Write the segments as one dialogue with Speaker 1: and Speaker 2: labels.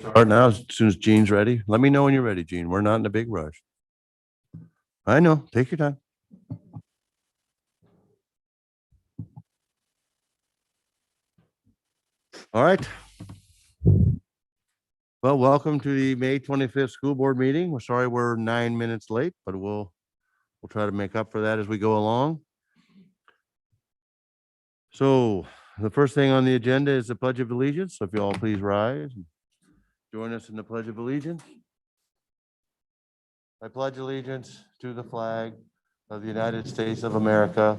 Speaker 1: Start now as soon as Jean's ready. Let me know when you're ready, Jean. We're not in a big rush. I know. Take your time. All right. Well, welcome to the May 25th school board meeting. We're sorry we're 9 minutes late, but we'll try to make up for that as we go along. So the first thing on the agenda is the Pledge of Allegiance. So if you all please rise and join us in the Pledge of Allegiance. I pledge allegiance to the flag of the United States of America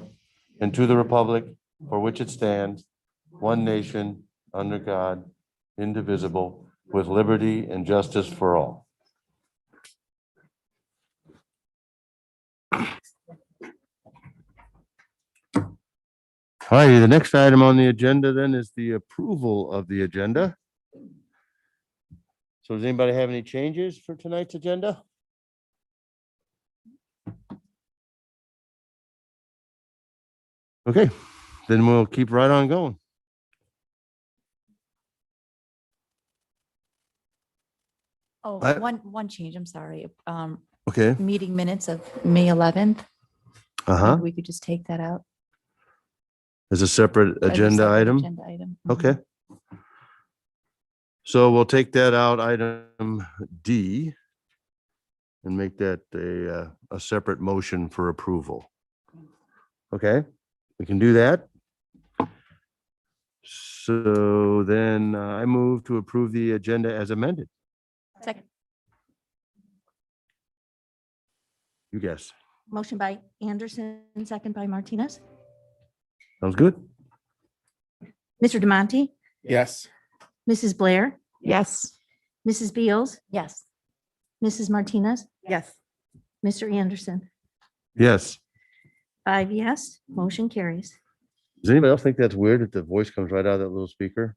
Speaker 1: and to the republic for which it stands, one nation, under God, indivisible, with liberty and justice for all. All right, the next item on the agenda then is the approval of the agenda. So does anybody have any changes for tonight's agenda? Okay, then we'll keep right on going.
Speaker 2: Oh,
Speaker 1: I-
Speaker 2: one change, I'm sorry.
Speaker 1: Okay,
Speaker 2: Meeting minutes of May 11th. Maybe we could just take that out.
Speaker 1: as a separate
Speaker 2: as a
Speaker 1: agenda
Speaker 2: separate
Speaker 1: item.
Speaker 2: agenda item. Mhm.
Speaker 1: Okay. So we'll take that out, item D, and make that a separate motion for approval. Okay, we can do that. So then I move to approve the agenda as amended.
Speaker 2: Second,
Speaker 1: You guess.
Speaker 2: motion by Anderson, second by Martinez.
Speaker 1: Sounds good?
Speaker 3: Mr. Demonte,
Speaker 4: Yes.
Speaker 3: Mrs. Blair,
Speaker 2: Yes.
Speaker 3: Mrs. Beals,
Speaker 2: Yes.
Speaker 3: Mrs. Martinez,
Speaker 2: Yes.
Speaker 3: Mr. Anderson.
Speaker 1: Yes.
Speaker 3: 5 yes, motion carries.
Speaker 1: Does anybody else think that's weird that the voice comes right out of that little speaker?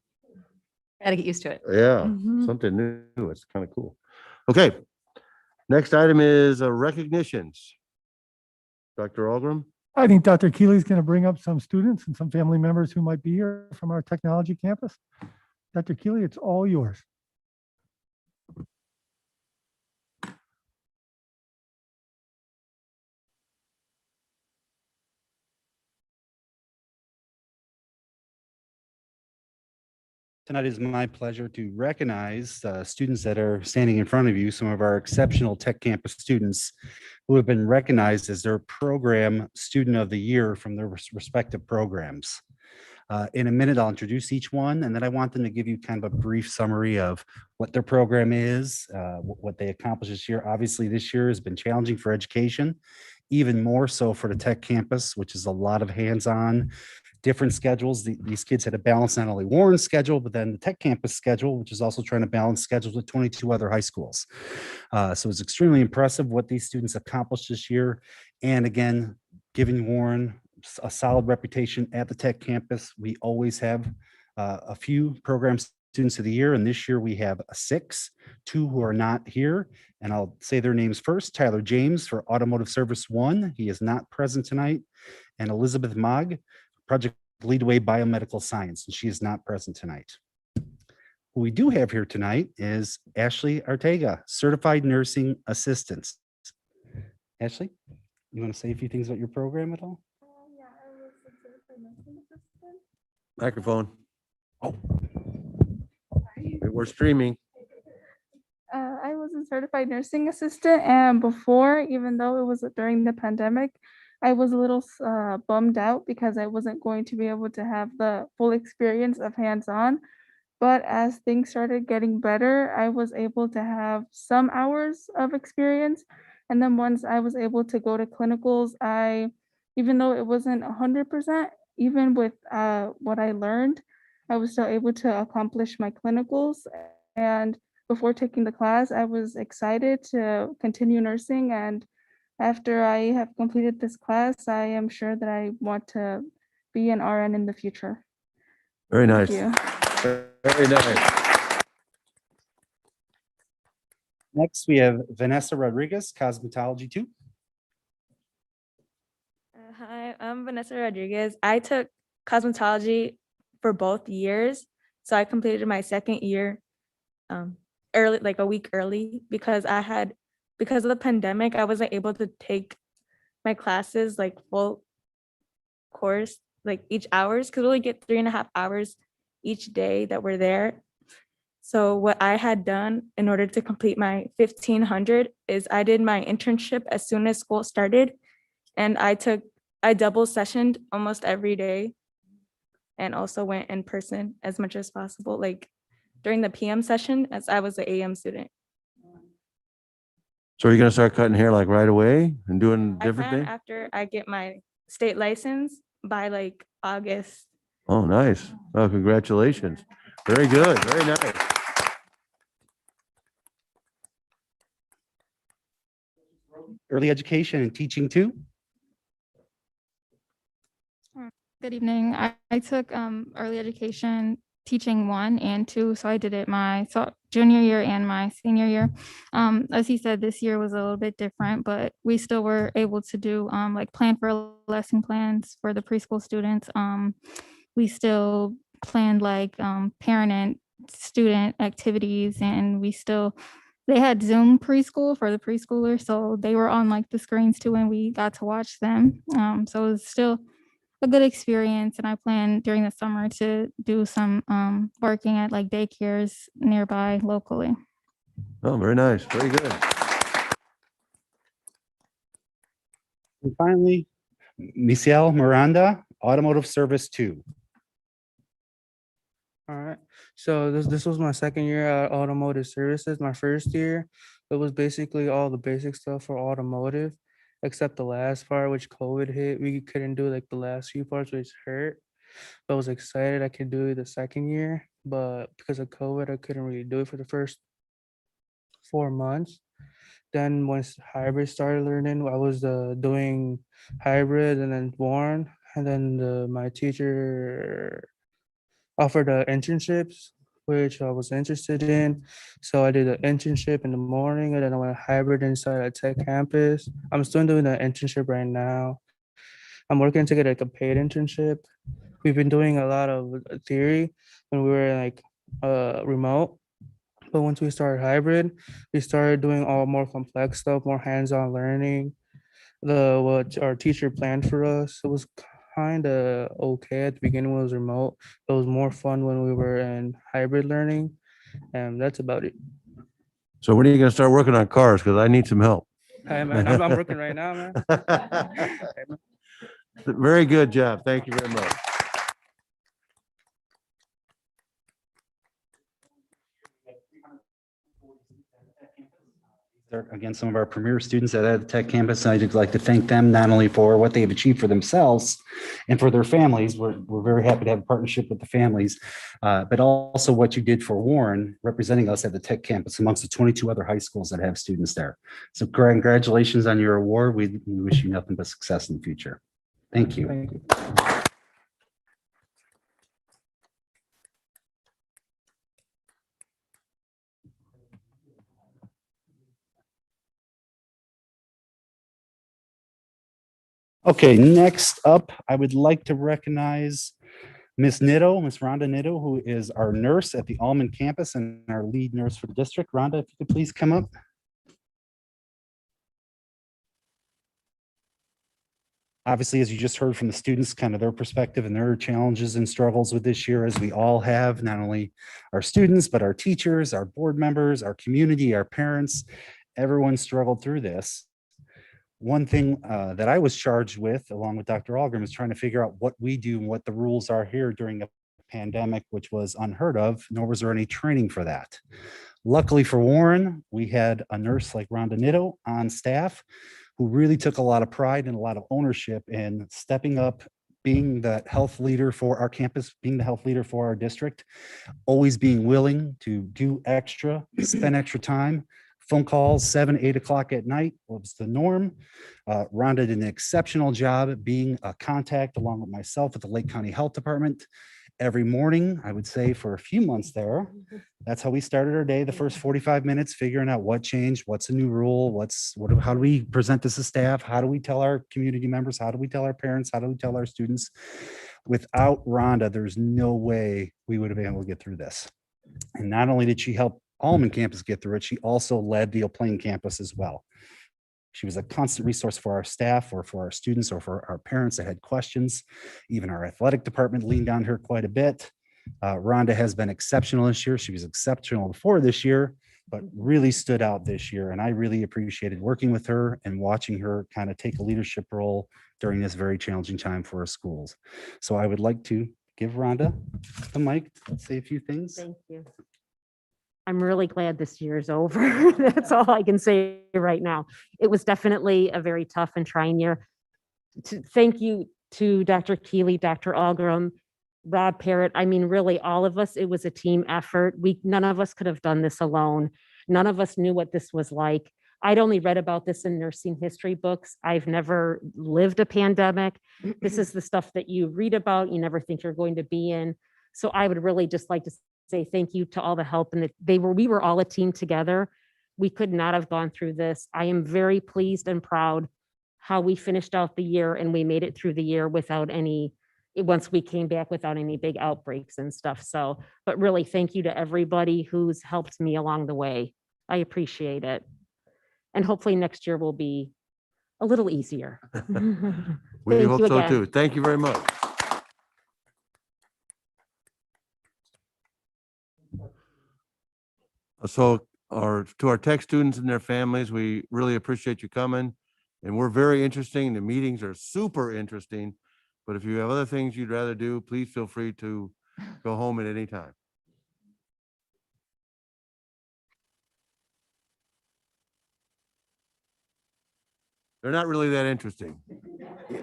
Speaker 2: Gotta get used to it.
Speaker 1: Yeah,
Speaker 2: Mhm.
Speaker 1: something new. It's kind of cool. Okay. Next item is recognitions. Dr. Algram?
Speaker 4: I think Dr. Keeley is going to bring up some students and some family members who might be here from our technology campus. Dr. Keeley, it's all yours.
Speaker 5: Tonight is my pleasure to recognize students that are standing in front of you, some of our exceptional Tech Campus students who have been recognized as their program student of the year from their respective programs. In a minute, I'll introduce each one, and then I want them to give you kind of a brief summary of what their program is, what they accomplished this year. Obviously, this year has been challenging for education, even more so for the Tech Campus, which is a lot of hands-on, different schedules. These kids had to balance not only Warren's schedule, but then the Tech Campus schedule, which is also trying to balance schedules with 22 other high schools. So it's extremely impressive what these students accomplished this year. And again, giving Warren a solid reputation at the Tech Campus. We always have a few program students of the year, and this year we have 6, 2 who are not here. And I'll say their names first. Tyler James for Automotive Service 1. He is not present tonight. And Elizabeth Mogg, Project Leadway Biomedical Science, and she is not present tonight. Who we do have here tonight is Ashley Artega, Certified Nursing Assistant. Ashley, you want to say a few things about your program at all?
Speaker 6: Yeah, I was a certified nursing assistant.
Speaker 1: Microphone.
Speaker 5: Oh,
Speaker 1: We're streaming.
Speaker 6: I was a certified nursing assistant, and before, even though it was during the pandemic, I was a little bummed out because I wasn't going to be able to have the full experience of hands-on. But as things started getting better, I was able to have some hours of experience. And then once I was able to go to clinicals, even though it wasn't 100%, even with what I learned, I was still able to accomplish my clinicals. And before taking the class, I was excited to continue nursing. And after I have completed this class, I am sure that I want to be an RN in the future.
Speaker 1: Very nice.
Speaker 6: Thank you.
Speaker 1: Very nice.
Speaker 5: next we have Vanessa Rodriguez, Cosmetology 2.
Speaker 7: Hi, I'm Vanessa Rodriguez. I took cosmetology for both years. So I completed my second year early, like a week early, because because of the pandemic, I wasn't able to take my classes like full course, like each hours, because we only get 3.5 hours each day that we're there. So what I had done in order to complete my 1500 is I did my internship as soon as school started, and I double sessioned almost every day, and also went in person as much as possible, like during the PM session, as I was an AM student.
Speaker 1: So are you gonna start cutting hair like right away and doing
Speaker 7: I
Speaker 1: different
Speaker 7: plan
Speaker 1: things?
Speaker 7: after I get my state license by like August.
Speaker 1: Oh, nice. Oh, congratulations. Very good. Very nice.
Speaker 5: Early education and teaching too.
Speaker 8: Good evening. I took early education teaching 1 and 2. So I did it my junior year and my senior year. As he said, this year was a little bit different, but we still were able to do like plan for lesson plans for the preschool students. We still planned like parent and student activities, and they had Zoom preschool for the preschoolers. So they were on like the screens too, and we got to watch them. So it was still a good experience, and I plan during the summer to do some working at like daycares nearby locally.
Speaker 1: Oh, very nice. Very good.
Speaker 5: And finally, Michelle Miranda, Automotive Service 2.
Speaker 9: All right. So this was my second year at automotive services. My first year, it was basically all the basic stuff for automotive, except the last part, which COVID hit. We couldn't do like the last few parts, which hurt. But I was excited I could do it the second year, but because of COVID, I couldn't really do it for the first 4 months. Then once hybrid started learning, I was doing hybrid and then born, and then my teacher offered internships, which I was interested in. So I did an internship in the morning, and then I went hybrid inside a tech campus. I'm still doing the internship right now. I'm working to get like a paid internship. We've been doing a lot of theory when we were like remote. But once we started hybrid, we started doing all more complex stuff, more hands-on learning. What our teacher planned for us, it was kind of okay at the beginning when it was remote. It was more fun when we were in hybrid learning, and that's about it.
Speaker 1: So when are you gonna start working on cars? Because I need some help.
Speaker 9: Hey, man, I'm working right now, man.
Speaker 1: Very good job. Thank you very much.
Speaker 5: They're, again, some of our premier students at the Tech campus. And I'd like to thank them not only for what they've achieved for themselves and for their families. We're very happy to have a partnership with the families, but also what you did for Warren, representing us at the Tech campus amongst the 22 other high schools that have students there. So congratulations on your award. We wish you nothing but success in the future. Thank you.
Speaker 9: Thank you.
Speaker 5: Okay, next up, I would like to recognize Miss Rhonda Nitto, who is our nurse at the Almond campus and our lead nurse for the district. Rhonda, if you could please come up. Obviously, as you just heard from the students, kind of their perspective and their challenges and struggles with this year, as we all have, not only our students, but our teachers, our board members, our community, our parents, everyone struggled through this. One thing that I was charged with, along with Dr. Algrim, is trying to figure out what we do and what the rules are here during a pandemic, which was unheard of, nor was there any training for that. Luckily for Warren, we had a nurse like Rhonda Nitto on staff who really took a lot of pride and a lot of ownership in stepping up, being the health leader for our campus, being the health leader for our district, always being willing to do extra, spend extra time. Phone calls 7, 8 o'clock at night was the norm. Rhonda did an exceptional job being a contact along with myself at the Lake County Health Department. Every morning, I would say for a few months there, that's how we started our day, the first 45 minutes, figuring out what changed, what's a new rule, how do we present this as staff, how do we tell our community members, how do we tell our parents, how do we tell our students. Without Rhonda, there's no way we would have been able to get through this. And not only did she help Allman campus get through it, she also led the Eau Plaine campus as well. She was a constant resource for our staff or for our students or for our parents that had questions. Even our athletic department leaned on her quite a bit. Rhonda has been exceptional this year. She was exceptional before this year, but really stood out this year. And I really appreciated working with her and watching her kind of take a leadership role during this very challenging time for our schools. So I would like to give Rhonda the mic, say a few things.
Speaker 10: Thank you. I'm really glad this year is over. That's all I can say right now. It was definitely a very tough and trying year. Thank you to Dr. Keeley, Dr. Algram, Rob Parrott. I mean, really all of us, it was a team effort. None of us could have done this alone. None of us knew what this was like. I'd only read about this in nursing history books. I've never lived a pandemic. This is the stuff that you read about, you never think you're going to be in. So I would really just like to say thank you to all the help, and we were all a team together. We could not have gone through this. I am very pleased and proud how we finished out the year, and we made it through the year without any, once we came back without any big outbreaks and stuff. So, but really thank you to everybody who's helped me along the way. I appreciate it. And hopefully next year will be a little easier.
Speaker 1: We
Speaker 10: Thank
Speaker 1: hope
Speaker 10: you
Speaker 1: so
Speaker 10: again.
Speaker 1: too. Thank you very much. So to our tech students and their families, we really appreciate you coming. And we're very interesting. The meetings are super interesting. But if you have other things you'd rather do, please feel free to go home at any time. They're not really that interesting.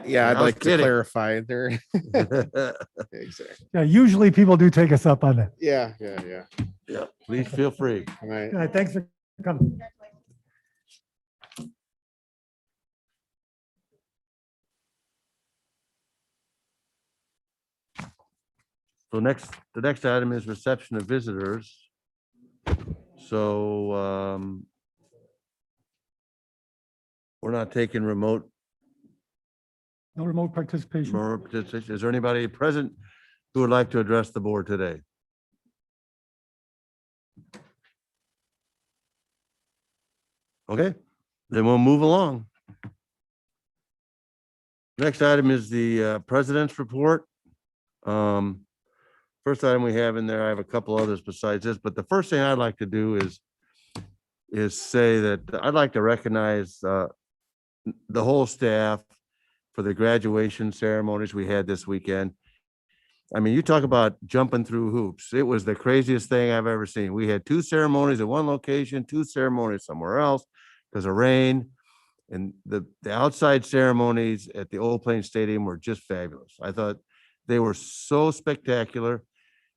Speaker 11: Yeah, I'd
Speaker 1: I was
Speaker 11: like to
Speaker 1: kidding.
Speaker 11: clarify there. Exactly.
Speaker 4: Yeah, usually people do take us up on that.
Speaker 11: Yeah.
Speaker 1: Yeah, please feel free.
Speaker 11: All right.
Speaker 4: Yeah, thanks for coming.
Speaker 1: So the next item is reception of visitors. So we're not taking remote.
Speaker 4: No remote participation.
Speaker 1: Is there anybody present who would like to address the board today? Okay, then we'll move along. Next item is the president's report. First item we have in there, I have a couple others besides this, but the first thing I'd like to do is say that I'd like to recognize the whole staff for the graduation ceremonies we had this weekend. I mean, you talk about jumping through hoops. It was the craziest thing I've ever seen. We had 2 ceremonies at one location, 2 ceremonies somewhere else because of rain. And the outside ceremonies at the Old Plains Stadium were just fabulous. I thought they were so spectacular.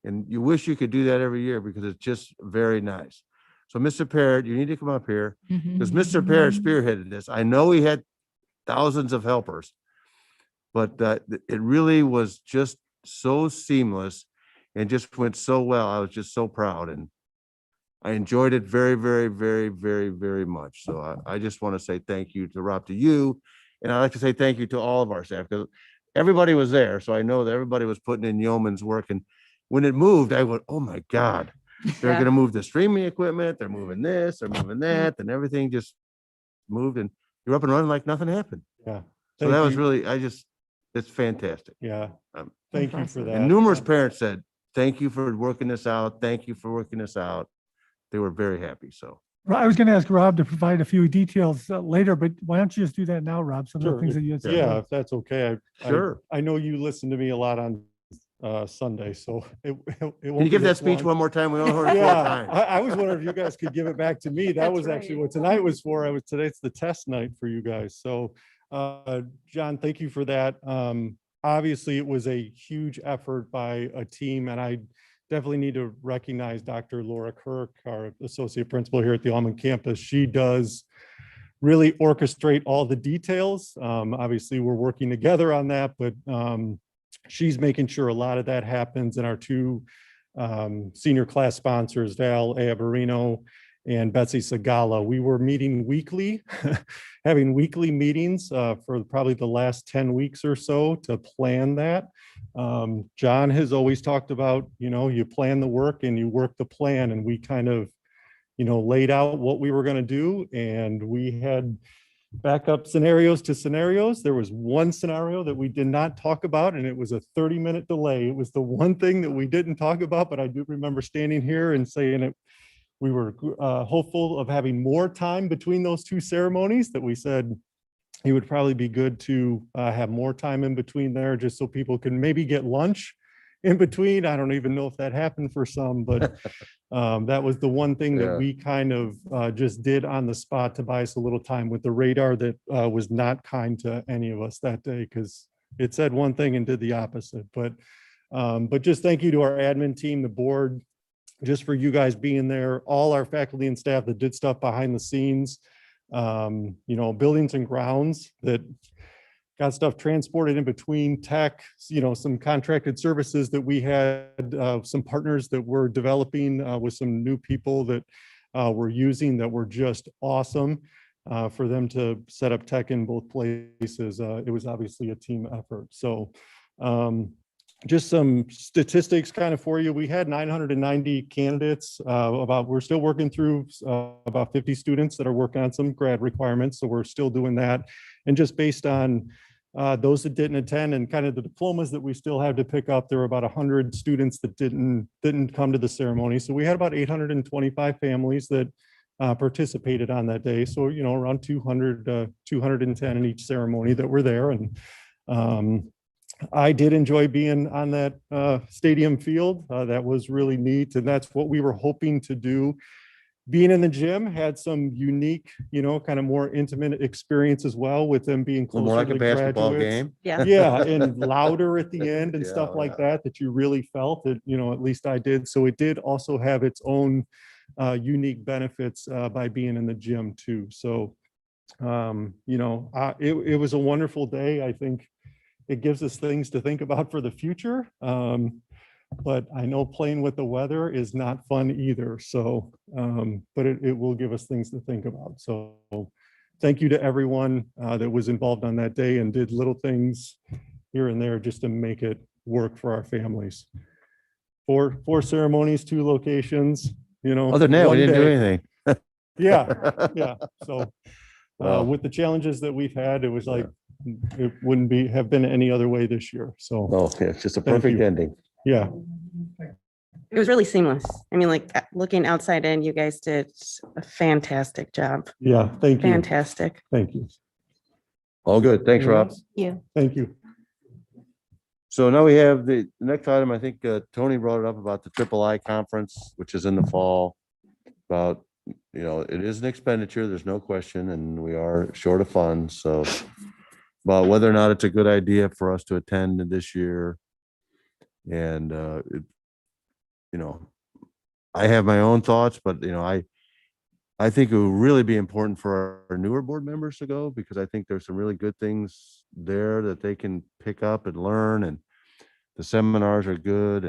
Speaker 1: And you wish you could do that every year because it's just very nice. So Mr. Parrott, you need to come up here because Mr. Parrott spearheaded this. I know he had thousands of helpers, but it really was just so seamless and just went so well. I was just so proud and I enjoyed it very, very, very, very, very much. So I just want to say thank you to Rob, to you. And I'd like to say thank you to all of our staff because everybody was there. So I know that everybody was putting in yeoman's work. And when it moved, I went, oh my God, they're going to move the streaming equipment. They're moving this, they're moving that, and everything just moved and you're up and running like nothing happened.
Speaker 12: Yeah.
Speaker 1: So that was really, it's fantastic.
Speaker 12: Yeah. Thank you for that.
Speaker 1: And numerous parents said, thank you for working this out. Thank you for working this out. They were very happy. So
Speaker 4: I was going to ask Rob to provide a few details later, but why don't you just do that now, Rob? Some of the things that you had said.
Speaker 12: Yeah, if that's okay.
Speaker 1: Sure.
Speaker 12: I know you listen to me a lot on Sunday, so it won't
Speaker 1: can you give that speech one more time? We only heard it 4
Speaker 12: Yeah,
Speaker 1: times.
Speaker 12: I was wondering if you guys could give it back to me. That was actually what tonight was for. Today's the test night for you guys. So John, thank you for that. Obviously it was a huge effort by a team, and I definitely need to recognize Dr. Laura Kirk, our associate principal here at the Allman campus. She does really orchestrate all the details. Obviously we're working together on that, but she's making sure a lot of that happens. And our 2 senior class sponsors, Val Abarino and Betsy Sagala, we were meeting weekly, having weekly meetings for probably the last 10 weeks or so to plan that. John has always talked about, you plan the work and you work the plan, and we kind of laid out what we were going to do, and we had backup scenarios to scenarios. There was one scenario that we did not talk about, and it was a 30-minute delay. It was the one thing that we didn't talk about, but I do remember standing here and saying it. We were hopeful of having more time between those two ceremonies, that we said it would probably be good to have more time in between there, just so people can maybe get lunch in between. I don't even know if that happened for some, but that was the one thing that we kind of just did on the spot to buy us a little time with the radar that was not kind to any of us that day, because it said one thing and did the opposite. But just thank you to our admin team, the board, just for you guys being there, all our faculty and staff that did stuff behind the scenes, buildings and grounds that got stuff transported in between, tech, some contracted services that we had, some partners that were developing with some new people that we're using that were just awesome for them to set up tech in both places. It was obviously a team effort. So just some statistics kind of for you. We had 990 candidates, we're still working through about 50 students that are working on some grad requirements. So we're still doing that. And just based on those that didn't attend and kind of the diplomas that we still have to pick up, there were about 100 students that didn't come to the ceremony. So we had about 825 families that participated on that day. So, around 210 in each ceremony that were there. And I did enjoy being on that stadium field. That was really neat. And that's what we were hoping to do. Being in the gym had some unique, kind of more intimate experience as well, with them being closer
Speaker 1: More like
Speaker 12: to
Speaker 1: a
Speaker 12: the
Speaker 1: basketball
Speaker 12: graduates.
Speaker 1: game.
Speaker 12: Yeah, and louder at the end and
Speaker 1: Yeah,
Speaker 12: stuff like that you really felt it, at least I did. So it did also have its own unique benefits by being in the gym too. So, it was a wonderful day. I think it gives us things to think about for the future. But I know playing with the weather is not fun either. So, but it will give us things to think about. So thank you to everyone that was involved on that day and did little things here and there just to make it work for our families. Four ceremonies, 2 locations,
Speaker 1: Other than that, we
Speaker 12: one
Speaker 1: didn't do
Speaker 12: day.
Speaker 1: anything.
Speaker 12: Yeah. So
Speaker 1: Well,
Speaker 12: with the challenges that we've had, it was like, it wouldn't have been any other way this year. So,
Speaker 1: yeah, it's just a
Speaker 12: Thank
Speaker 1: perfect
Speaker 12: you.
Speaker 1: ending.
Speaker 12: yeah.
Speaker 13: It was really seamless. I mean, like looking outside in, you guys did a fantastic job.
Speaker 12: Yeah. Thank you.
Speaker 13: Fantastic.
Speaker 12: Thank you.
Speaker 1: All good. Thanks, Rob.
Speaker 3: You.
Speaker 12: Thank you.
Speaker 1: So now we have the next item. I think Tony brought it up about the III conference, which is in the fall. About, it is an expenditure, there's no question, and we are short of funds. So, but whether or not it's a good idea for us to attend this year, and I have my own thoughts, but I think it would really be important for our newer board members to go, because I think there's some really good things there that they can pick up and learn, and the seminars are good,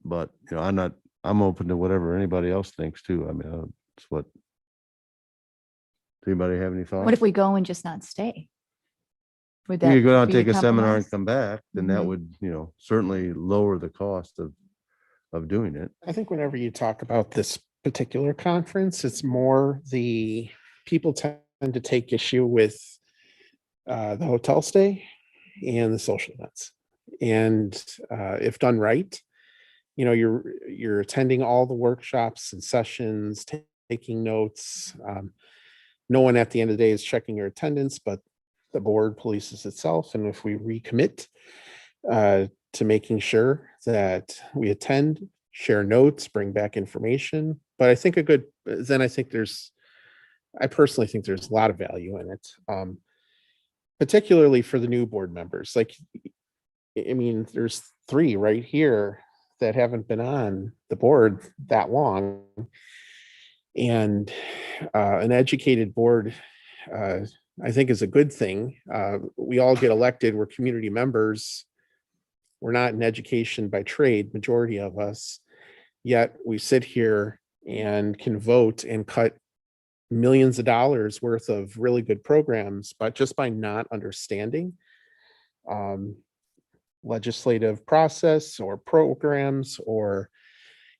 Speaker 1: but I'm open to whatever anybody else thinks too. I mean, it's what. Does anybody have any thoughts?
Speaker 2: What if we go and just not stay? Would
Speaker 1: You
Speaker 2: that
Speaker 1: could go out and
Speaker 2: be a
Speaker 1: take a seminar and
Speaker 2: compromise?
Speaker 1: come back, then that
Speaker 2: Mhm.
Speaker 1: would, certainly lower the cost of doing it.
Speaker 11: I think whenever you talk about this particular conference, it's more the people tend to take issue with the hotel stay and the social events. And if done right, you're attending all the workshops and sessions, taking notes. No one at the end of the day is checking your attendance, but the board polices itself. And if we recommit to making sure that we attend, share notes, bring back information. But I think I personally think there's a lot of value in it, particularly for the new board members. Like, I mean, there's 3 right here that haven't been on the board that long. And an educated board, I think, is a good thing. We all get elected. We're community members. We're not in education by trade, majority of us. Yet we sit here and can vote and cut millions of dollars worth of really good programs, but just by not understanding legislative process or programs, or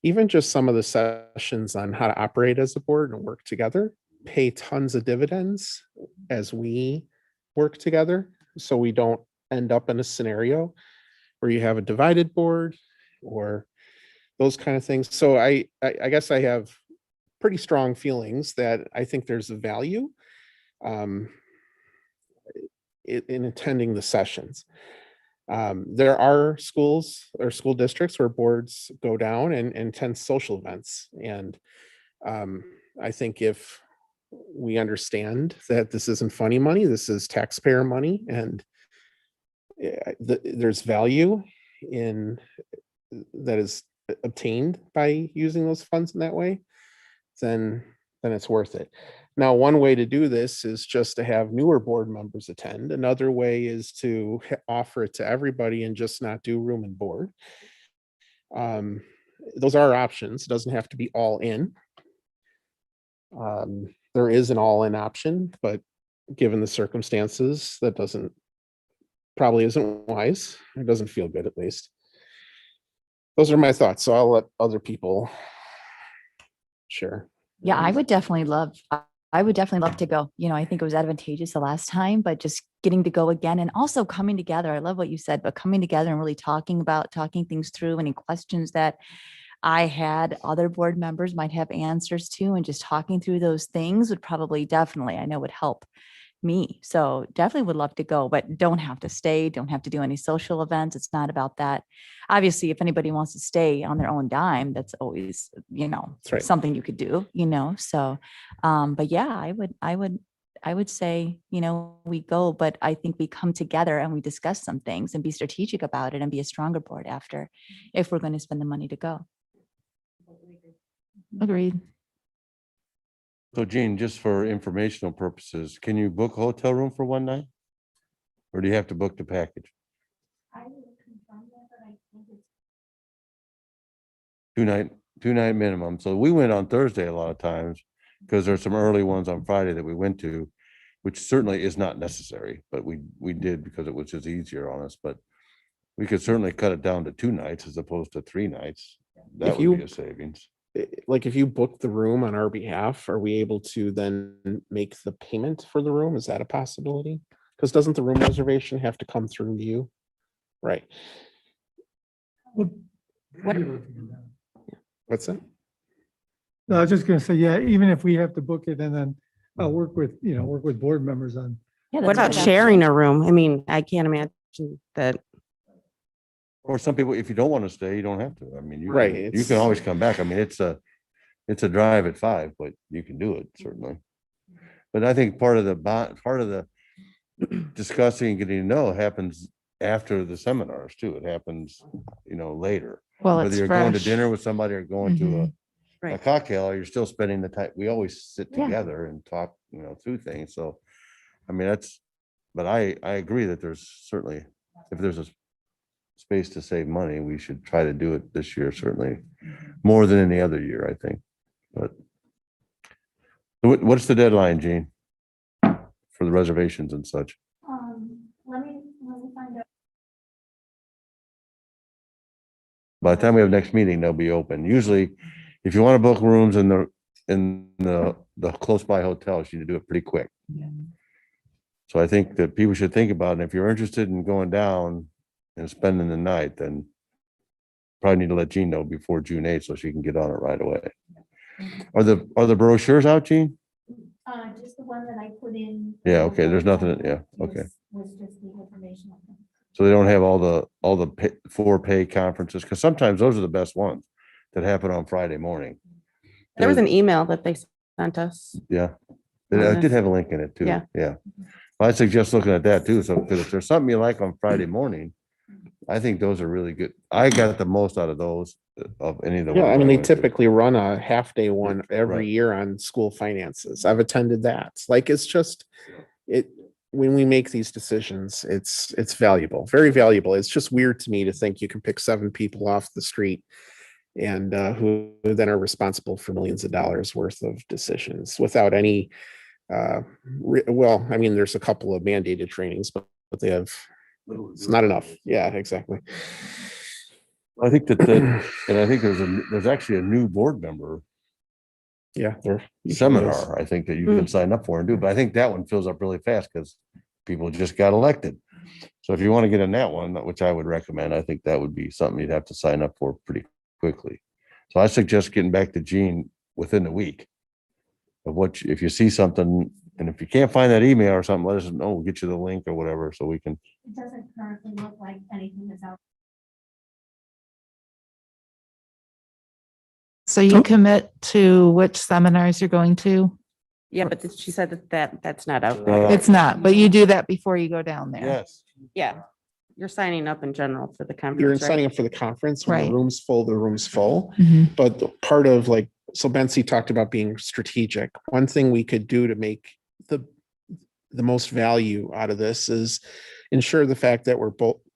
Speaker 11: even just some of the sessions on how to operate as a board and work together pay tons of dividends as we work together. So we don't end up in a scenario where you have a divided board or those kind of things. So I guess I have pretty strong feelings that I think there's a value in attending the sessions. There are schools or school districts where boards go down and attend social events. And I think if we understand that this isn't funny money, this is taxpayer money, and there's value in that is obtained by using those funds in that way, then it's worth it. Now, one way to do this is just to have newer board members attend. Another way is to offer it to everybody and just not do room and board. Those are options. It doesn't have to be all in. There is an all-in option, but given the circumstances, that probably isn't wise. It doesn't feel good, at least. Those are my thoughts. So I'll let other people share.
Speaker 2: Yeah, I would definitely love to go. You know, I think it was advantageous the last time, but just getting to go again and also coming together. I love what you said, but coming together and really talking things through, any questions that I had, other board members might have answers to, and just talking through those things would probably I know would help me. So definitely would love to go, but don't have to stay, don't have to do any social events. It's not about that. Obviously, if anybody wants to stay on their own dime, that's always,
Speaker 11: That's right.
Speaker 2: something you could do, so, but yeah, I would say, we go, but I think we come together and we discuss some things and be strategic about it and be a stronger board after, if we're going to spend the money to go. Agreed.
Speaker 1: So Gene, just for informational purposes, can you book a hotel room for one night? Or do you have to book the package? Two night minimum. So we went on Thursday a lot of times because there's some early ones on Friday that we went to, which certainly is not necessary, but we did because it was just easier on us. But we could certainly cut it down to 2 nights as opposed to 3 nights. That would be a savings.
Speaker 11: Like if you book the room on our behalf, are we able to then make the payment for the room? Is that a possibility? Because doesn't the room reservation have to come through you? Right. What's that?
Speaker 4: No, I was just gonna say, yeah, even if we have to book it and then work with board members on.
Speaker 2: Yeah,
Speaker 13: What
Speaker 2: that's a
Speaker 13: about
Speaker 2: good
Speaker 13: sharing a room? I mean, I can't imagine that.
Speaker 1: Or some people, if you don't want to stay, you don't have to. I mean,
Speaker 11: Right,
Speaker 1: you can always come back. I mean, it's a drive at 5, but you can do it certainly. But I think part of the discussing and getting to know happens after the seminars too. It happens, later.
Speaker 2: Well,
Speaker 1: Whether
Speaker 2: it's
Speaker 1: you're going to
Speaker 2: fresh.
Speaker 1: dinner with somebody or going to a
Speaker 13: Right.
Speaker 1: cocktail, you're still spending the time. We always sit
Speaker 2: Yeah.
Speaker 1: together and talk, through things. So, I mean, but I agree that there's certainly, if there's a space to save money, we should try to do it this year, certainly more than any other year, I think. But what's the deadline, Gene, for the reservations and such?
Speaker 3: Let me find out.
Speaker 1: By the time we have next meeting, they'll be open. Usually, if you want to book rooms in the close by hotels, you need to do it pretty quick. So I think that people should think about it. If you're interested in going down and spending the night, then probably need to let Jean know before June 8th so she can get on it right away. Are the brochures out, Jean?
Speaker 3: Just the one that I put in.
Speaker 1: Yeah, okay, there's nothing, yeah, okay.
Speaker 3: Was just the information.
Speaker 1: So they don't have all the 4 pay conferences, because sometimes those are the best ones that happen on Friday morning.
Speaker 13: There was an email that they sent us.
Speaker 1: Yeah,
Speaker 13: on
Speaker 1: it did
Speaker 13: this.
Speaker 1: have a link in it too.
Speaker 13: Yeah.
Speaker 1: Yeah. I suggest looking at that too. So, because if there's something you like on Friday morning, I think those are really good. I got the most out of those of any of the.
Speaker 11: Yeah,
Speaker 1: ones
Speaker 11: I mean, they
Speaker 1: went to.
Speaker 11: typically run a half-day one every
Speaker 1: Right.
Speaker 11: year on school finances. I've attended that. Like, it's just, when we make these decisions, it's valuable, very valuable. It's just weird to me to think you can pick 7 people off the street and who then are responsible for millions of dollars worth of decisions without any, well, I mean, there's a couple of mandated trainings, but they have, it's not enough. Yeah, exactly.
Speaker 1: I think and I think there's actually a new board member
Speaker 11: Yeah, there usually is.
Speaker 1: seminar, I think that you can sign up for and do, but I think that one fills up really fast because people just got elected. So if you want to get in that one, which I would recommend, I think that would be something you'd have to sign up for pretty quickly. So I suggest getting back to Gene within the week of if you see something, and if you can't find that email or something, let us know, we'll get you the link or whatever, so we can.
Speaker 3: It doesn't currently look like anything is out.
Speaker 14: So you commit to which seminars you're going to?
Speaker 13: Yeah, but she said that's not out.
Speaker 14: It's not, but you do that before you go down there.
Speaker 1: Yes.
Speaker 13: Yeah, you're signing up in general for the
Speaker 11: You're
Speaker 13: conference, right?
Speaker 11: signing up for the conference. When
Speaker 14: Right.
Speaker 11: the room's full, the room's full.
Speaker 14: Mhm.
Speaker 11: But part of so Betsy talked about being strategic. One thing we could do to make the most value out of this is ensure the fact that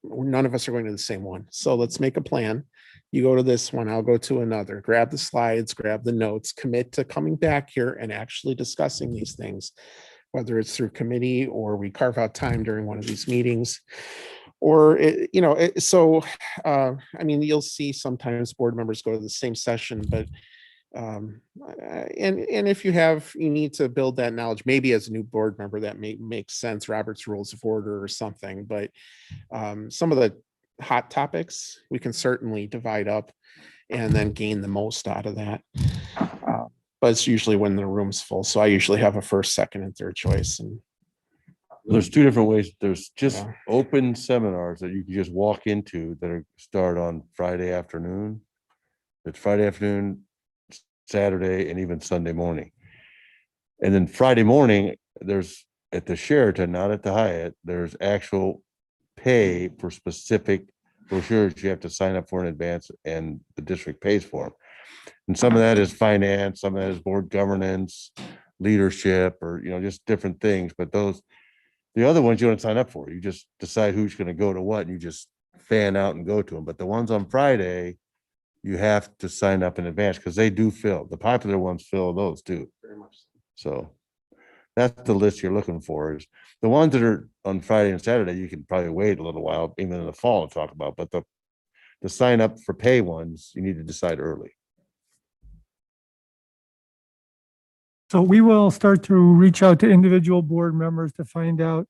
Speaker 11: none of us are going to the same one. So let's make a plan. You go to this one, I'll go to another, grab the slides, grab the notes, commit to coming back here and actually discussing these things, whether it's through committee or we carve out time during one of these meetings. Or, I mean, you'll see sometimes board members go to the same session, but and if you need to build that knowledge, maybe as a new board member, that may make sense, Robert's Rules of Order or something, but some of the hot topics we can certainly divide up and then gain the most out of that. But it's usually when the room's full. So I usually have a first, second, and third choice. And
Speaker 1: There's two different ways. There's just open seminars that you can just walk into that start on Friday afternoon. It's Friday afternoon, Saturday, and even Sunday morning. And then Friday morning, there's at the Sheraton, not at the Hyatt, there's actual pay for specific brochures you have to sign up for in advance, and the district pays for them. And some of that is finance, some of that is board governance, leadership, or just different things. But the other ones you don't sign up for. You just decide who's going to go to what, and you just fan out and go to them. But the ones on Friday, you have to sign up in advance because they do fill. The popular ones fill those too.
Speaker 11: very much.
Speaker 1: So that's the list you're looking for. Is the ones that are on Friday and Saturday, you can probably wait a little while, even in the fall, to talk about. But the sign up for pay ones, you need to decide early.
Speaker 4: So we will start to reach out to individual board members to find out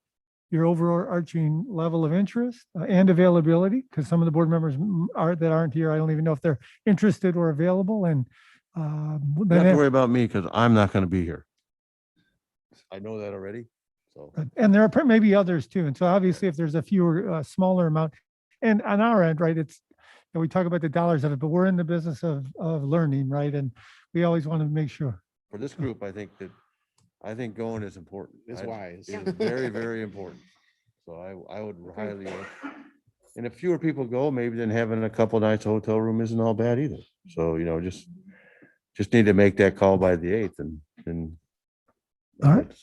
Speaker 4: your overarching level of interest and availability, because some of the board members that aren't here, I don't even know if they're interested or available. And
Speaker 1: You don't have to worry about me because I'm not going to be here. I know that already. So
Speaker 4: and there are maybe others too. And so obviously if there's a fewer, smaller amount, and on our end, right, it's, we talk about the dollars of it, but we're in the business of learning, right? And we always want to make sure.
Speaker 1: for this group, I think going is important.
Speaker 11: Is wise.
Speaker 1: It is very, very important. So I would highly, and if fewer people go, maybe then having a couple nights hotel room isn't all bad either. So, just need to make that call by the 8th and.
Speaker 4: All right.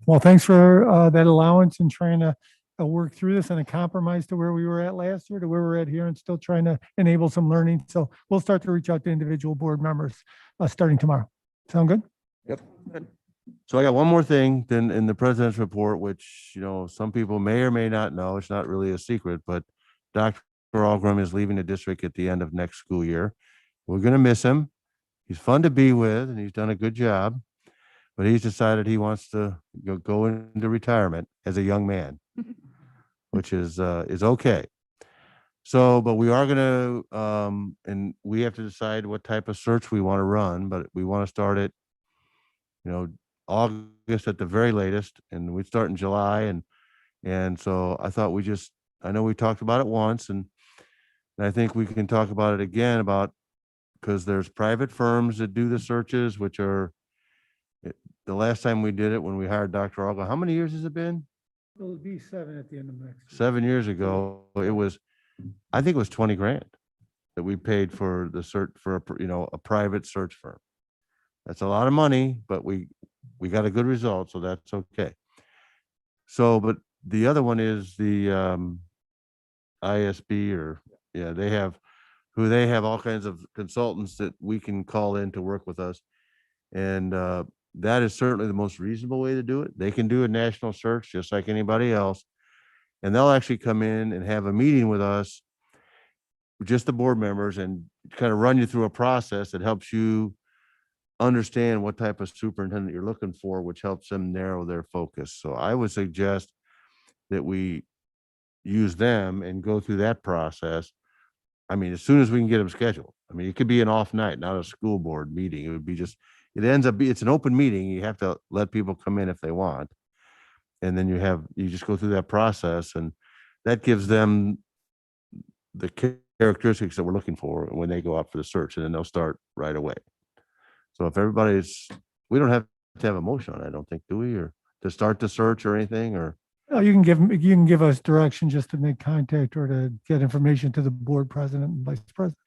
Speaker 4: Well, thanks for that allowance and trying to work through this and a compromise to where we were at last year to where we're at here and still trying to enable some learning. So we'll start to reach out to individual board members starting tomorrow. Sound good?
Speaker 1: Yep. So I got one more thing then in the president's report, which, some people may or may not know. It's not really a secret, but Dr. Algram is leaving the district at the end of next school year. We're going to miss him. He's fun to be with and he's done a good job, but he's decided he wants to go into retirement as a young man, which is okay. So, but we are going to, and we have to decide what type of search we want to run, but we want to start it, August at the very latest, and we start in July. And so I thought I know we talked about it once, and I think we can talk about it again because there's private firms that do the searches, which are, the last time we did it when we hired Dr. Alga, how many years has it been?
Speaker 4: It'll be 7 at the end of next year.
Speaker 1: 7 years ago, I think it was 20 grand that we paid for the search for a private search firm. That's a lot of money, but we got a good result, so that's okay. So, but the other one is the ISB they have all kinds of consultants that we can call in to work with us. And that is certainly the most reasonable way to do it. They can do a national search just like anybody else. And they'll actually come in and have a meeting with us just the board members and kind of run you through a process that helps you understand what type of superintendent you're looking for, which helps them narrow their focus. So I would suggest that we use them and go through that process. I mean, as soon as we can get them scheduled. I mean, it could be an off night, not a school board meeting. It would be just, it's an open meeting. You have to let people come in if they want. And then you just go through that process, and that gives them the characteristics that we're looking for when they go out for the search, and then they'll start right away. So if we don't have to have a motion on it, I don't think, do we, or to start the search or anything, or?
Speaker 4: Oh, you can give us direction just to make contact or to get information to the board president and vice president.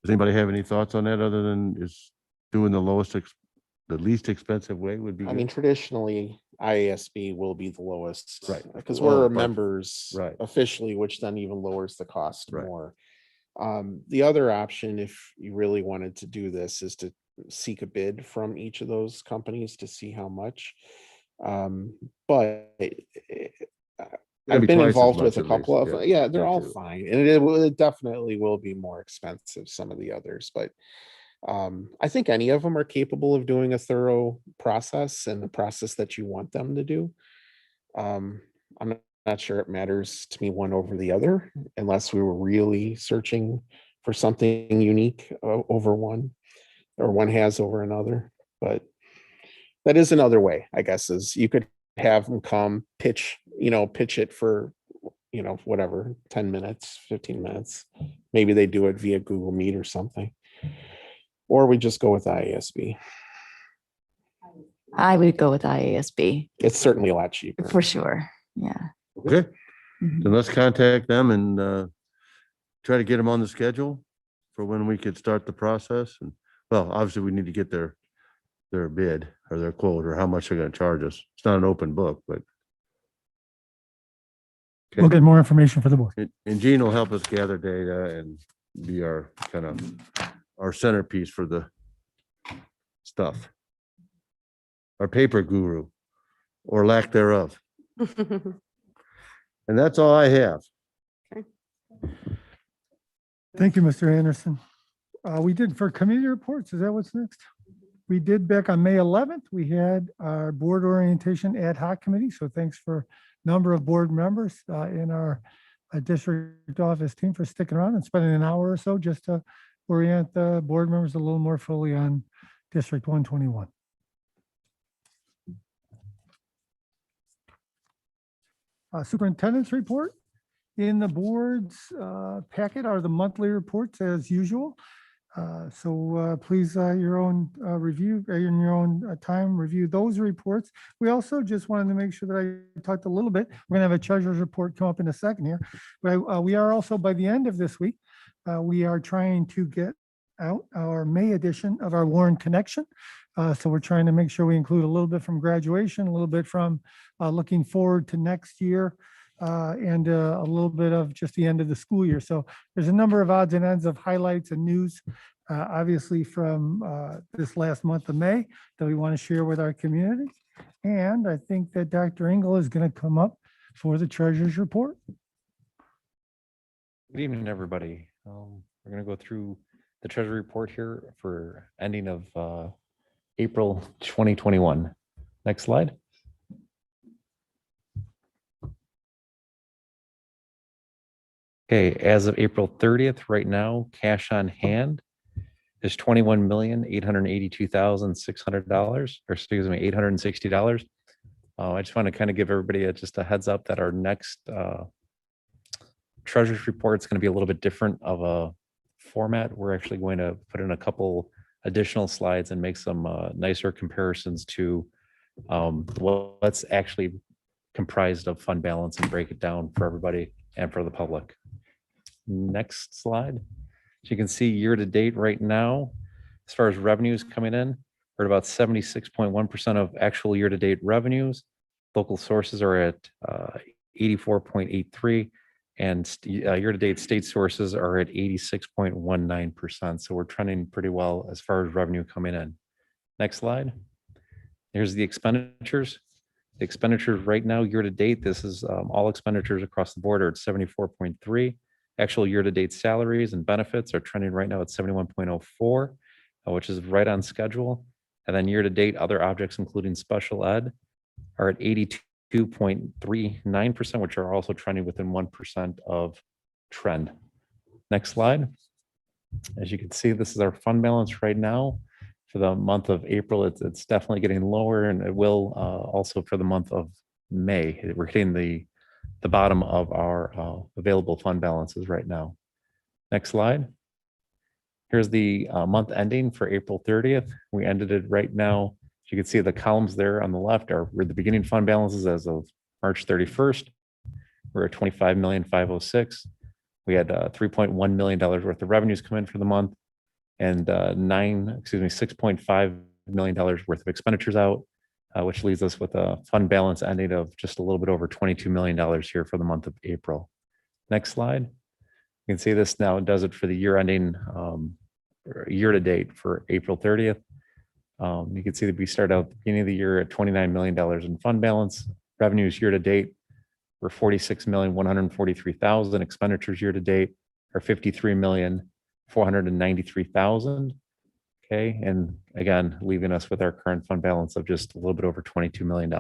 Speaker 1: Does anybody have any thoughts on that other than is doing the least expensive way would be?
Speaker 11: I mean, traditionally, IASB will be the lowest.
Speaker 1: Right.
Speaker 11: Because
Speaker 1: Well,
Speaker 11: we're
Speaker 1: but-
Speaker 11: members
Speaker 1: right.
Speaker 11: officially, which then even lowers the cost
Speaker 1: Right.
Speaker 11: more. The other option, if you really wanted to do this, is to seek a bid from each of those companies to see how much. But I've
Speaker 1: be
Speaker 11: been
Speaker 1: twice as
Speaker 11: involved with
Speaker 1: much
Speaker 11: a
Speaker 1: at
Speaker 11: couple
Speaker 1: least,
Speaker 11: of,
Speaker 1: yeah,
Speaker 11: they're
Speaker 1: me
Speaker 11: all
Speaker 1: too.
Speaker 11: fine. And it definitely will be more expensive, some of the others, but I think any of them are capable of doing a thorough process and the process that you want them to do. I'm not sure it matters to me one over the other, unless we were really searching for something unique over one, or one has over another. But that is another way, I guess, is you could have them come pitch it for, whatever, 10 minutes, 15 minutes. Maybe they do it via Google Meet or something. Or we just go with IASB.
Speaker 2: I would go with IASB
Speaker 11: It's certainly a lot cheaper.
Speaker 2: for sure. Yeah.
Speaker 1: Okay,
Speaker 2: Mhm.
Speaker 1: then let's contact them and try to get them on the schedule for when we could start the process. And well, obviously we need to get their bid or their quote or how much they're gonna charge us. It's not an open book, but.
Speaker 4: We'll get more information for the board.
Speaker 1: And Gene will help us gather data and be our our centerpiece for the stuff. Our paper guru or lack thereof. And that's all I have.
Speaker 4: Thank you, Mr. Anderson. We did for committee reports. Is that what's next? We did back on May 11th. We had our board orientation ad hoc committee. So thanks for a number of board members in our district office team for sticking around and spending an hour or so just to orient the board members a little more fully on District 121. Superintendent's report. In the board's packet are the monthly reports as usual. So please, your own review, in your own time, review those reports. We also just wanted to make sure that I talked a little bit. We're gonna have a treasurer's report come up in a second here. But we are also, by the end of this week, we are trying to get out our May edition of our Warren Connection. So we're trying to make sure we include a little bit from graduation, a little bit from looking forward to next year, and a little bit of just the end of the school year. So there's a number of odds and ends of highlights and news, obviously from this last month of May that we want to share with our community. And I think that Dr. Engel is going to come up for the treasurer's report.
Speaker 15: Good evening, everybody. We're going to go through the Treasury Report here for ending of April 2021. Next slide. Okay, as of April 30th, right now, cash on hand is $21,882,600, or excuse me, $860. I just want to kind of give everybody just a heads up that our next Treasury Report is going to be a little bit different of a format. We're actually going to put in a couple additional slides and make some nicer comparisons to what's actually comprised of fund balance and break it down for everybody and for the public. Next slide. As you can see, year to date right now, as far as revenues coming in, we're at about 76.1% of actual year to date revenues. Local sources are at 84.83, and year to date state sources are at 86.19%. So we're trending pretty well as far as revenue coming in. Next slide. Here's the expenditures. The expenditures right now, year to date, this is all expenditures across the board are at 74.3. Actual year-to-date salaries and benefits are trending right now at 71.04, which is right on schedule. And then year-to-date, other objects, including special ed, are at 82.39%, which are also trending within 1% of trend. Next slide. As you can see, this is our fund balance right now. For the month of April, it's definitely getting lower, and it will also for the month of May. We're hitting the bottom of our available fund balances right now. Next slide. Here's the month ending for April 30th. We ended it right now. As you can see, the columns there on the left are the beginning fund balances as of March 31st. We're at 25,506,000. We had $3.1 million worth of revenues come in for the month, and $6.5 million worth of expenditures out, which leaves us with a fund balance ending of just a little bit over $22 million here for the month of April. Next slide. You can see this now does it for the year ending, year to date for April 30th. You can see that we started out at the beginning of the year at $29 million in fund balance. Revenues year to date were $46,143,000. Expenditures year to date are $53,493,000. Okay, and again, leaving us with our current fund balance of just a little bit over $22 million.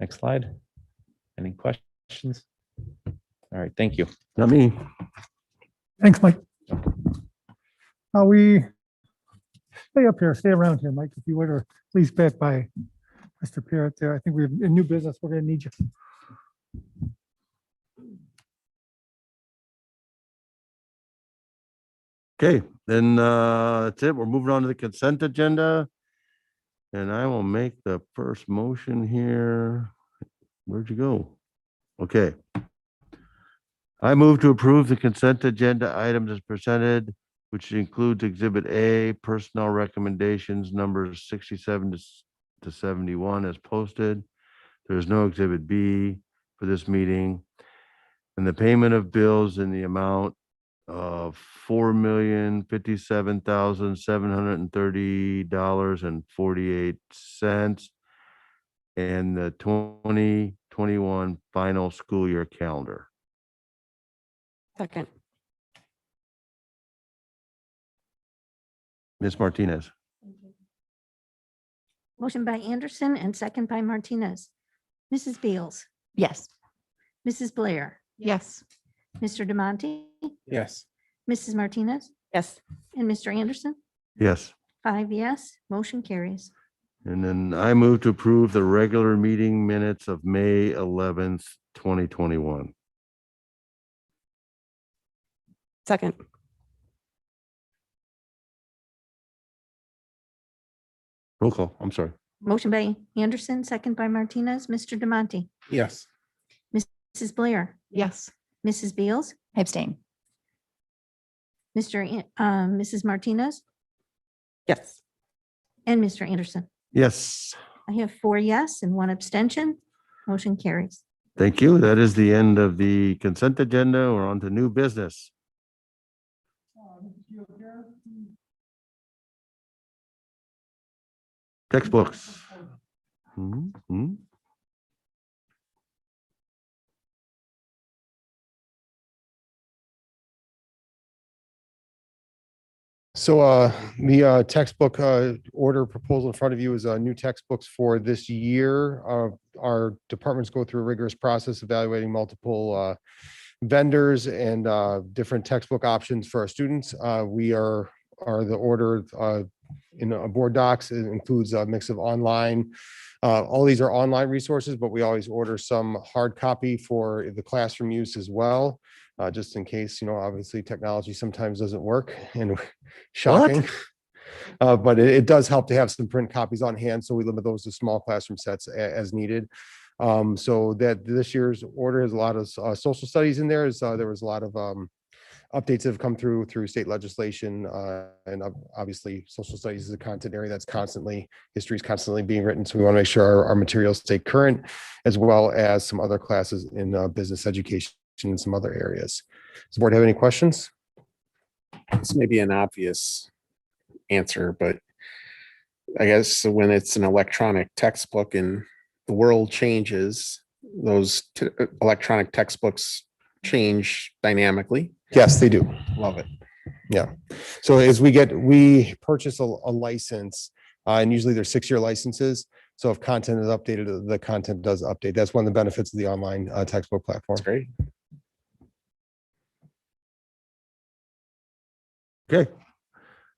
Speaker 15: Next slide. Any questions? All right, thank you.
Speaker 1: Not me.
Speaker 4: Thanks, Mike. We stay up here, stay around here, Mike, if you would, or please back by Mr. Parrott there. I think we're in new business. We're going to need you.
Speaker 1: Okay, then that's it. We're moving on to the consent agenda. And I will make the first motion here. Where'd you go? Okay. I move to approve the consent agenda items as presented, which includes Exhibit A, personnel recommendations numbers 67 to 71 as posted. There is no Exhibit B for this meeting. And the payment of bills in the amount of $4,057,730.48 and the 2021 final school year calendar.
Speaker 13: Second.
Speaker 1: Ms. Martinez.
Speaker 3: Motion by Anderson and second by Martinez. Mrs. Beals,
Speaker 2: Yes.
Speaker 3: Mrs. Blair,
Speaker 14: Yes.
Speaker 3: Mr. Demonte,
Speaker 11: Yes.
Speaker 3: Mrs. Martinez,
Speaker 13: Yes.
Speaker 3: and Mr. Anderson.
Speaker 1: Yes.
Speaker 3: 5 yes, motion carries.
Speaker 1: And then I move to approve the regular meeting minutes of May 11th, 2021.
Speaker 13: Second.
Speaker 1: Roll call. I'm sorry.
Speaker 3: Motion by Anderson, second by Martinez. Mr. Demonte,
Speaker 11: Yes.
Speaker 3: Mrs. Blair,
Speaker 14: Yes.
Speaker 3: Mrs. Beals,
Speaker 2: I abstain.
Speaker 3: Mrs. Martinez,
Speaker 13: Yes.
Speaker 3: and Mr. Anderson.
Speaker 1: Yes.
Speaker 3: I have 4 yes and 1 abstention. Motion carries.
Speaker 1: Thank you. That is the end of the consent agenda. We're on to new business. Textbooks. Mhm.
Speaker 16: So the textbook order proposal in front of you is new textbooks for this year. Our departments go through a rigorous process evaluating multiple vendors and different textbook options for our students. We are the order in a board docs. It includes a mix of online. All these are online resources, but we always order some hard copy for the classroom use as well. Just in case, obviously technology sometimes doesn't work and shocking. But it does help to have some print copies on hand. So we limit those to small classroom sets as needed. So that this year's order has a lot of social studies in there. There was a lot of updates that have come through state legislation. And obviously social studies is a content area that's history is constantly being written. So we want to make sure our materials stay current, as well as some other classes in business education in some other areas. Does the board have any questions?
Speaker 11: This may be an obvious answer, but I guess when it's an electronic textbook and the world changes, those electronic textbooks change dynamically.
Speaker 16: Yes, they do.
Speaker 11: Love it.
Speaker 16: Yeah. So as we purchase a license, and usually they're 6-year licenses. So if content is updated, the content does update. That's one of the benefits of the online textbook platform.
Speaker 11: That's great.
Speaker 1: Okay.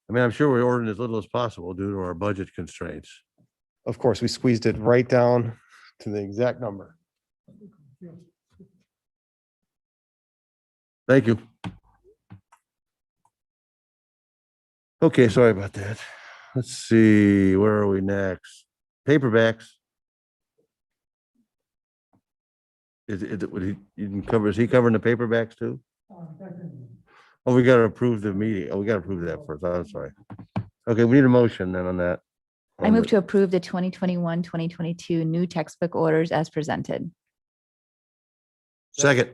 Speaker 1: I mean, I'm sure we're ordering as little as possible due to our budget constraints.
Speaker 16: Of course, we squeezed it right down to the exact number.
Speaker 1: Thank you. Okay, sorry about that. Let's see, where are we next? Paperbacks. Is it, would he, you can cover, is he covering the paperbacks too? Oh, we gotta approve the meeting. Oh, we gotta approve that first. I'm sorry. Okay, we need a motion then on that.
Speaker 2: I move to approve the 2021-2022 new textbook orders as presented.
Speaker 1: Second.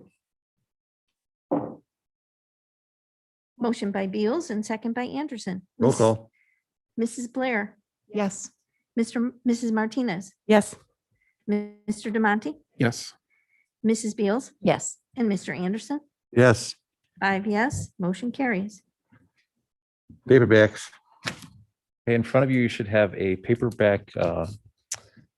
Speaker 3: Motion by Beals and second by Anderson.
Speaker 1: Roll call.
Speaker 3: Mrs. Blair,
Speaker 14: Yes.
Speaker 3: Mrs. Martinez,
Speaker 13: Yes.
Speaker 3: Mr. Demonte,
Speaker 11: Yes.
Speaker 3: Mrs. Beals,
Speaker 2: Yes.
Speaker 3: and Mr. Anderson.
Speaker 1: Yes,
Speaker 3: 5 yes, motion carries.
Speaker 1: paperbacks.
Speaker 15: Okay, in front of you, you should have a paperback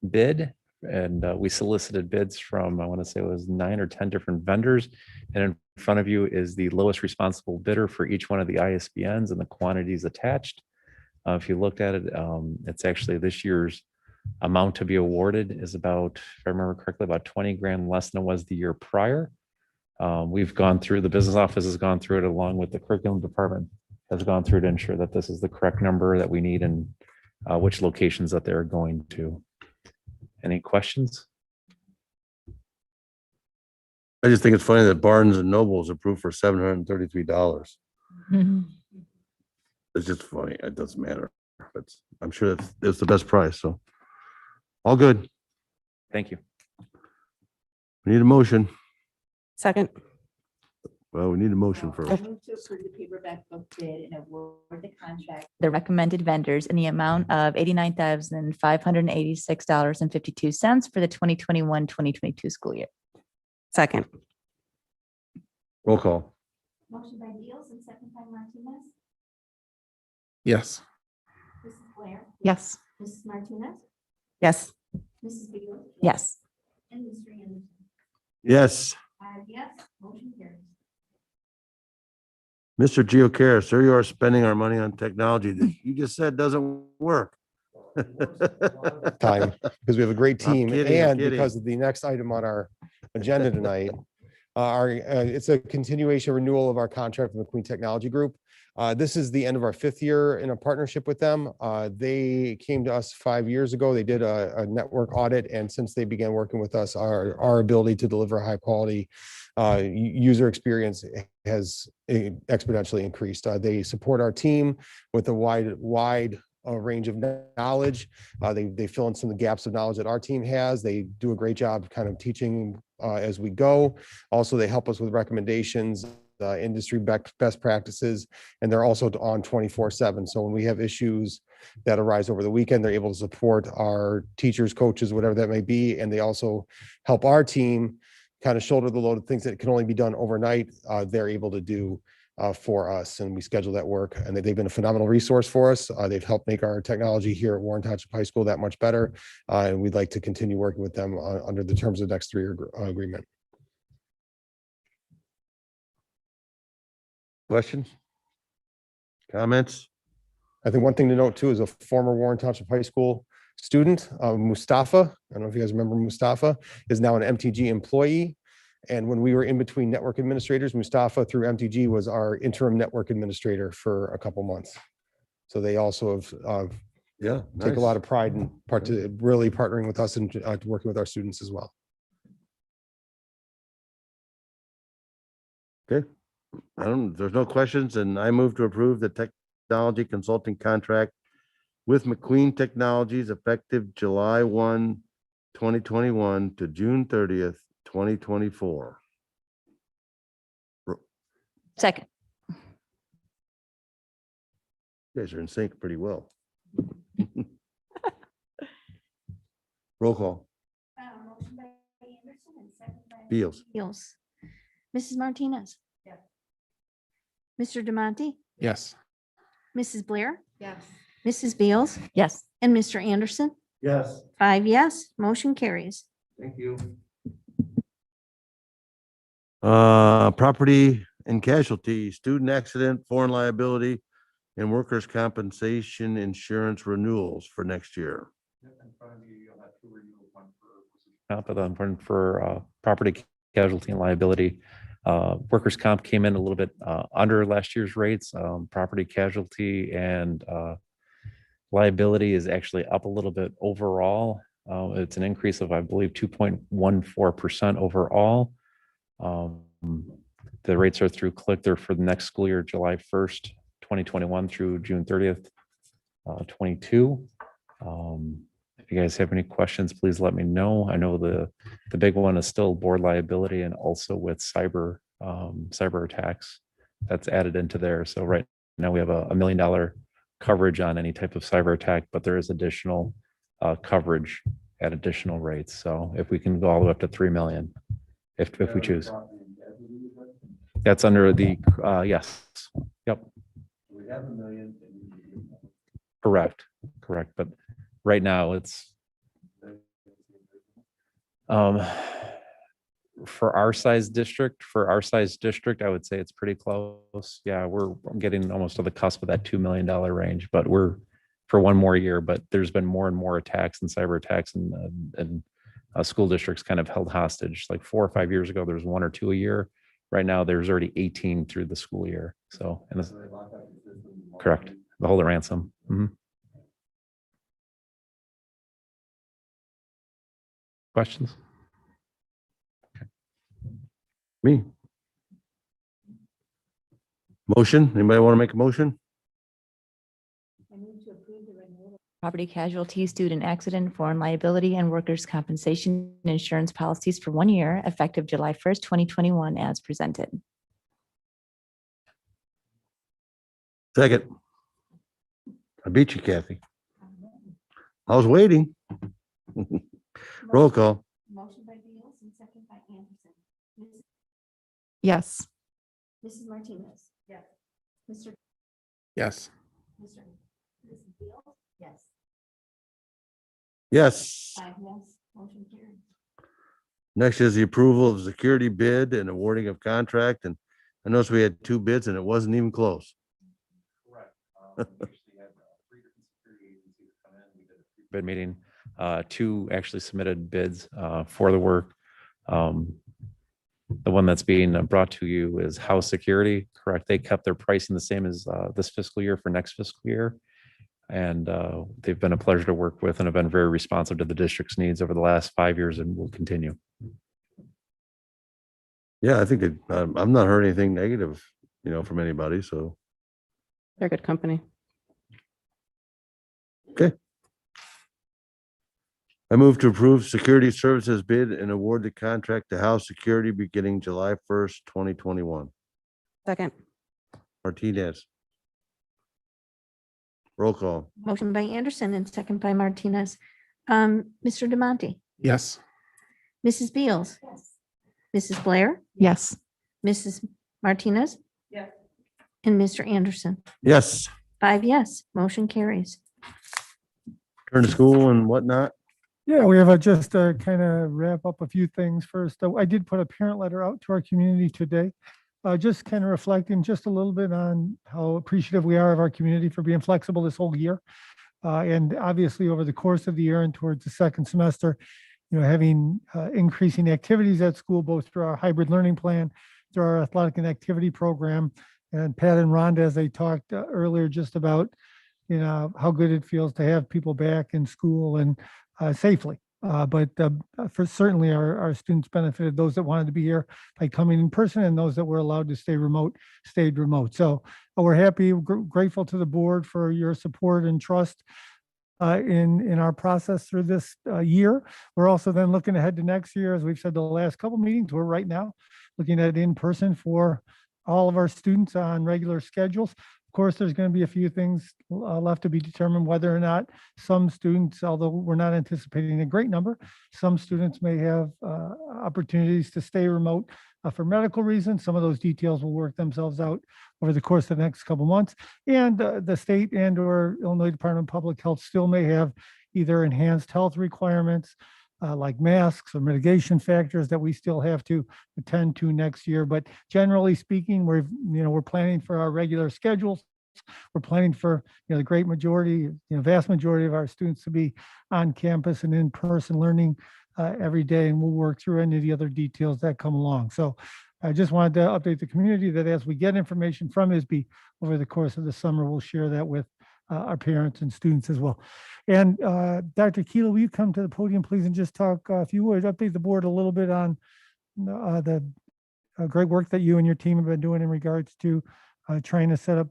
Speaker 15: bid. And we solicited bids from, I want to say it was 9 or 10 different vendors. And in front of you is the lowest responsible bidder for each one of the ISBNs and the quantities attached. If you looked at it, it's actually this year's amount to be awarded is about, if I remember correctly, about 20 grand less than it was the year prior. We've gone through, the business office has gone through it along with the curriculum department has gone through to ensure that this is the correct number that we need and which locations that they're going to. Any questions?
Speaker 1: I just think it's funny that Barnes and Noble is approved for $733. It's just funny. It doesn't matter. But I'm sure it's the best price. So all good.
Speaker 15: Thank you.
Speaker 1: We need a motion.
Speaker 13: Second.
Speaker 1: Well, we need a motion first.
Speaker 2: I move to approve the paperback book bid and award the contract. The recommended vendors in the amount of $89,586.52 for the 2021-2022 school year.
Speaker 13: Second.
Speaker 1: Roll call.
Speaker 3: Motion by Beals and second by Martinez.
Speaker 11: Yes.
Speaker 3: Mrs. Blair,
Speaker 14: Yes.
Speaker 3: Mrs. Martinez,
Speaker 13: Yes.
Speaker 3: Mrs. Beals,
Speaker 2: Yes.
Speaker 3: and Mr. Anderson.
Speaker 1: Yes,
Speaker 3: 5 yes, motion carries.
Speaker 1: Mr. Geocaris, sir, you are spending our money on technology that you just said doesn't work.
Speaker 16: Time, because we have a great
Speaker 1: I'm
Speaker 16: team
Speaker 1: kidding, I'm
Speaker 16: and
Speaker 1: kidding.
Speaker 16: because of the next item on our agenda tonight. It's a continuation renewal of our contract with McQueen Technology Group. This is the end of our 5th year in a partnership with them. They came to us 5 years ago. They did a network audit, and since they began working with us, our ability to deliver high quality user experience has exponentially increased. They support our team with a wide range of knowledge. They fill in some of the gaps of knowledge that our team has. They do a great job kind of teaching as we go. Also, they help us with recommendations, industry best practices, and they're also on 24/7. So when we have issues that arise over the weekend, they're able to support our teachers, coaches, whatever that may be. And they also help our team kind of shoulder the load of things that can only be done overnight. They're able to do for us, and we schedule that work. And they've been a phenomenal resource for us. They've helped make our technology here at Warren Township High School that much better. And we'd like to continue working with them under the terms of the next 3-year agreement.
Speaker 1: Questions? Comments?
Speaker 16: I think one thing to note too is a former Warren Township High School student, Mustafa, I don't know if you guys remember Mustafa, is now an MTG employee. And when we were in between network administrators, Mustafa through MTG was our interim network administrator for a couple months. So they also have
Speaker 1: Yeah,
Speaker 16: take a
Speaker 1: nice.
Speaker 16: lot of pride in really partnering with us and working with our students as well.
Speaker 1: Okay. There's no questions, and I move to approve the technology consulting contract with McQueen Technologies effective July 1, 2021 to June 30th, 2024.
Speaker 2: Second.
Speaker 1: You guys are in sync pretty well. Roll call.
Speaker 3: Motion by Anderson and second by
Speaker 1: Beals.
Speaker 3: Beals. Mrs. Martinez? Mr. Demonte?
Speaker 11: Yes.
Speaker 3: Mrs. Blair?
Speaker 14: Yes.
Speaker 3: Mrs. Beals?
Speaker 2: Yes.
Speaker 3: And Mr. Anderson?
Speaker 1: Yes.
Speaker 3: 5 yes, motion carries.
Speaker 1: Thank you. Property and casualty, student accident, foreign liability, and workers' compensation insurance renewals for next year.
Speaker 15: One for property casualty and liability. Workers' comp came in a little bit under last year's rates. Property casualty and liability is actually up a little bit overall. It's an increase of, I believe, 2.14% overall. The rates are through click. They're for the next school year, July 1st, 2021 through June 30th, 22. If you guys have any questions, please let me know. I know the big one is still board liability and also with cyber attacks that's added into there. So right now we have a $1 million coverage on any type of cyber attack, but there is additional coverage at additional rates. So if we can go all the way up to 3 million, if we choose. That's under the, yes, yep.
Speaker 1: We have $1 million.
Speaker 15: Correct. But right now it's, for our size district, I would say it's pretty close. Yeah, we're getting almost to the cusp of that $2 million range, but we're for one more year, but there's been more and more attacks and cyber attacks and school districts kind of held hostage. Like 4 or 5 years ago, there was 1 or 2 a year. Right now, there's already 18 through the school year. So, and it's, correct, the hold at ransom. Mhm. Questions?
Speaker 1: Me. Motion, anybody want to make a motion?
Speaker 2: Property casualty, student accident, foreign liability, and workers' compensation insurance policies for 1 year, effective July 1st, 2021, as presented.
Speaker 1: Second. I beat you, Kathy. I was waiting. Roll call.
Speaker 3: Motion by Beals and second by Anderson.
Speaker 14: Yes.
Speaker 3: Mrs. Martinez? Yes. Mr.
Speaker 11: Yes.
Speaker 3: Mrs. Beals? Yes.
Speaker 1: Yes.
Speaker 3: 5 yes, motion carries.
Speaker 1: Next is the approval of security bid and awarding of contract. And I noticed we had 2 bids and it wasn't even close.
Speaker 15: Bid meeting, 2 actually submitted bids for the work. The one that's being brought to you is house security, correct? They kept their pricing the same as this fiscal year for next fiscal year. And they've been a pleasure to work with and have been very responsive to the district's needs over the last 5 years and will continue.
Speaker 1: Yeah, I think I've not heard anything negative, from anybody. So,
Speaker 13: They're good company.
Speaker 1: okay. I move to approve security services bid and award the contract to house security beginning July 1st, 2021.
Speaker 13: Second.
Speaker 1: Martinez. Roll call.
Speaker 3: Motion by Anderson and second by Martinez. Mr. Demonte?
Speaker 11: Yes.
Speaker 3: Mrs. Beals? Yes. Mrs. Blair?
Speaker 14: Yes.
Speaker 3: Mrs. Martinez?
Speaker 13: Yes.
Speaker 3: And Mr. Anderson?
Speaker 1: Yes.
Speaker 3: 5 yes, motion carries.
Speaker 1: Turn to school and whatnot.
Speaker 4: Yeah, we have just to kind of wrap up a few things first. I did put a parent letter out to our community today, just kind of reflecting just a little bit on how appreciative we are of our community for being flexible this whole year. And obviously over the course of the year and towards the second semester, having increasing activities at school, both through our hybrid learning plan, through our athletic and activity program. And Pat and Rhonda, as they talked earlier, just about, how good it feels to have people back in school and safely. But for certainly our students benefited, those that wanted to be here by coming in person and those that were allowed to stay remote, stayed remote. So we're happy, grateful to the board for your support and trust in our process through this year. We're also then looking ahead to next year, as we've said the last couple meetings, we're right now looking at in person for all of our students on regular schedules. Of course, there's going to be a few things left to be determined whether or not some students, although we're not anticipating a great number, some students may have opportunities to stay remote for medical reasons. Some of those details will work themselves out over the course of the next couple months. And the state and or Illinois Department of Public Health still may have either enhanced health requirements like masks or mitigation factors that we still have to attend to next year. But generally speaking, we're planning for our regular schedules. We're planning for the great majority, vast majority of our students to be on campus and in person learning every day, and we'll work through any of the other details that come along. So I just wanted to update the community that as we get information from ISB over the course of the summer, we'll share that with our parents and students as well. And Dr. Keela, will you come to the podium, please, and just talk, if you would, update the board a little bit on the great work that you and your team have been doing in regards to trying to set up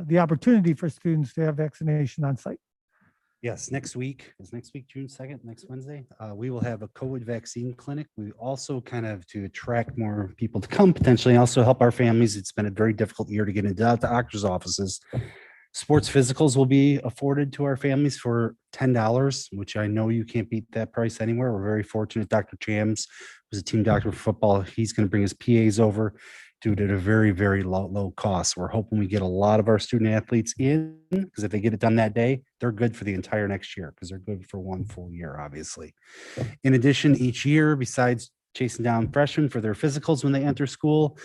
Speaker 4: the opportunity for students to have vaccination on site.
Speaker 5: Yes, next week, June 2nd, next Wednesday, we will have a COVID vaccine clinic. We also kind of to attract more people to come potentially, and also help our families. It's been a very difficult year to get into doctor's offices. Sports physicals will be afforded to our families for $10, which I know you can't beat that price anywhere. We're very fortunate. Dr. Chams was a team doctor for football. He's going to bring his PAs over, do it at a very, very low cost. We're hoping we get a lot of our student athletes in, because if they get it done that day, they're good for the entire next year, because they're good for one full year, obviously. In addition, each year, besides chasing down freshmen for their physicals when they enter school,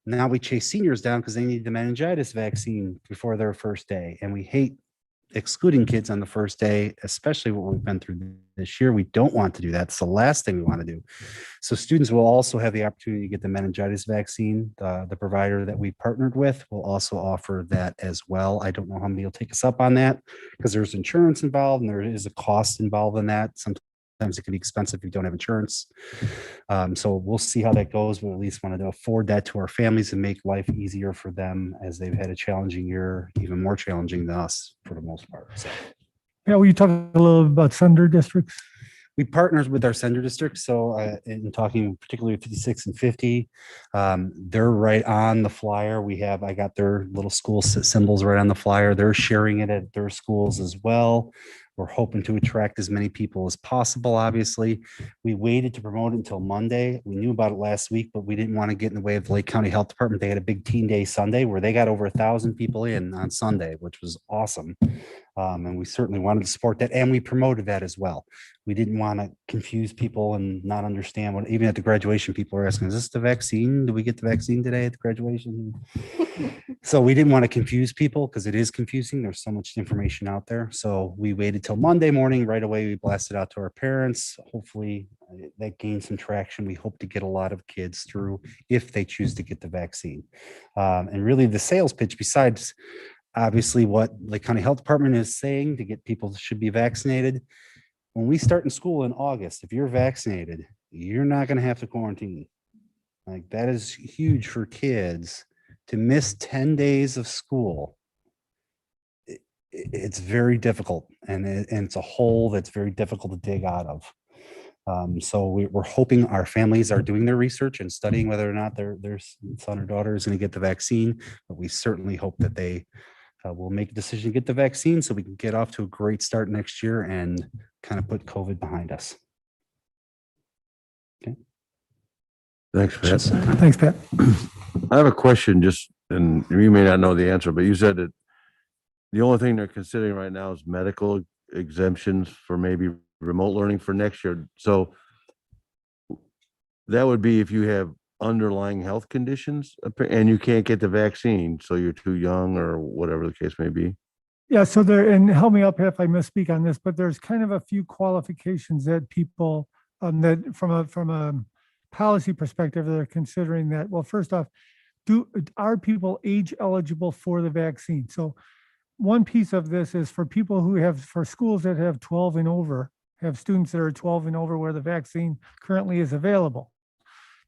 Speaker 5: now we chase seniors down because they need the meningitis vaccine before their first day. And we hate excluding kids on the first day, especially what we've been through this year. We don't want to do that. It's the last thing we want to do. So students will also have the opportunity to get the meningitis vaccine. The provider that we partnered with will also offer that as well. I don't know how many will take us up on that, because there's insurance involved and there is a cost involved in that. Sometimes it can be expensive if you don't have insurance. So we'll see how that goes. We at least wanted to afford that to our families and make life easier for them, as they've had a challenging year, even more challenging than us for the most part. So.
Speaker 4: Yeah, will you talk a little bit about sender districts?
Speaker 5: We partnered with our sender districts. So in talking particularly 56 and 50, they're right on the flyer. I got their little school symbols right on the flyer. They're sharing it at their schools as well. We're hoping to attract as many people as possible. Obviously, we waited to promote it until Monday. We knew about it last week, but we didn't want to get in the way of the Lake County Health Department. They had a big teen day Sunday where they got over 1,000 people in on Sunday, which was awesome. And we certainly wanted to support that. And we promoted that as well. We didn't want to confuse people and not understand what, even at the graduation, people are asking, is this the vaccine? Do we get the vaccine today at the graduation? So we didn't want to confuse people, because it is confusing. There's so much information out there. So we waited till Monday morning. Right away, we blasted out to our parents. Hopefully that gained some traction. We hope to get a lot of kids through if they choose to get the vaccine. And really the sales pitch, besides obviously what Lake County Health Department is saying to get people should be vaccinated. When we start in school in August, if you're vaccinated, you're not going to have to quarantine. Like, that is huge for kids. To miss 10 days of school, it's very difficult, and it's a hole that's very difficult to dig out of. So we're hoping our families are doing their research and studying whether or not their son or daughter is going to get the vaccine, but we certainly hope that they will make a decision to get the vaccine so we can get off to a great start next year and kind of put COVID behind us. Okay.
Speaker 1: Thanks, Pat.
Speaker 4: Thanks, Pat.
Speaker 1: I have a question, and you may not know the answer, but you said that the only thing they're considering right now is medical exemptions for maybe remote learning for next year. So that would be if you have underlying health conditions and you can't get the vaccine, so you're too young or whatever the case may be.
Speaker 4: Yeah, so and help me up if I misspeak on this, but there's kind of a few qualifications that people that from a policy perspective, they're considering that. Well, first off, are people age eligible for the vaccine? So one piece of this is for people for schools that have 12 and over, have students that are 12 and over where the vaccine currently is available.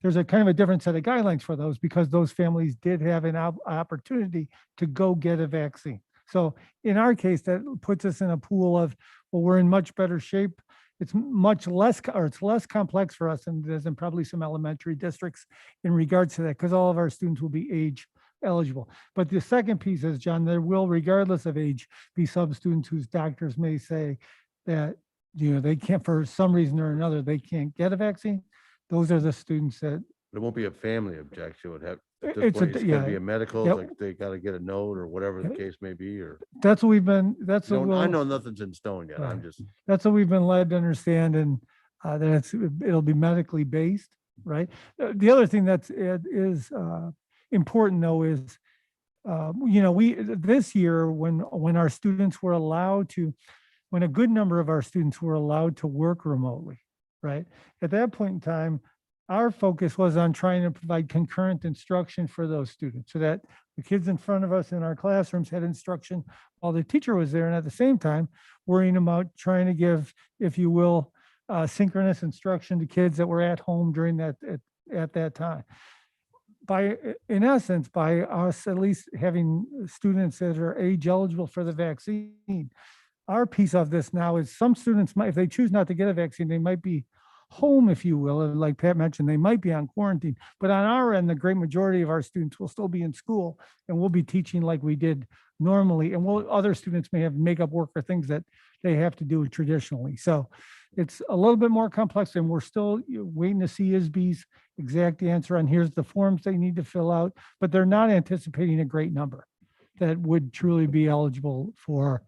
Speaker 4: There's a kind of a different set of guidelines for those, because those families did have an opportunity to go get a vaccine. So in our case, that puts us in a pool of, well, we're in much better shape. It's much less, or it's less complex for us than it is in probably some elementary districts in regards to that, because all of our students will be age eligible. But the second piece is, John, there will, regardless of age, be some students whose doctors may say that, they can't, for some reason or another, they can't get a vaccine. Those are the students that
Speaker 1: It won't be a family objection. It would have, at this
Speaker 4: It's a-
Speaker 1: point, it's gonna be
Speaker 4: yeah,
Speaker 1: a medical,
Speaker 4: yeah.
Speaker 1: like they gotta get a note or whatever the
Speaker 4: Yeah.
Speaker 1: case may be, or.
Speaker 4: That's what we've been, that's what
Speaker 1: I
Speaker 4: we'll,
Speaker 1: know nothing's in stone yet. I'm
Speaker 4: Right.
Speaker 1: just,
Speaker 4: that's what we've been led to understand, and that it'll be medically based, right? The other thing that's, is important though is, this year, when our students were allowed to, when a good number of our students were allowed to work remotely, right? At that point in time, our focus was on trying to provide concurrent instruction for those students so that the kids in front of us in our classrooms had instruction while the teacher was there. And at the same time, worrying about trying to give, if you will, synchronous instruction to kids that were at home during that, at that time. In essence, by us at least having students that are age eligible for the vaccine, our piece of this now is some students might, if they choose not to get a vaccine, they might be home, if you will, and like Pat mentioned, they might be on quarantine. But on our end, the great majority of our students will still be in school, and we'll be teaching like we did normally. And other students may have makeup work or things that they have to do traditionally. So it's a little bit more complex, and we're still waiting to see ISB's exact answer on here's the forms they need to fill out, but they're not anticipating a great number that would truly be eligible for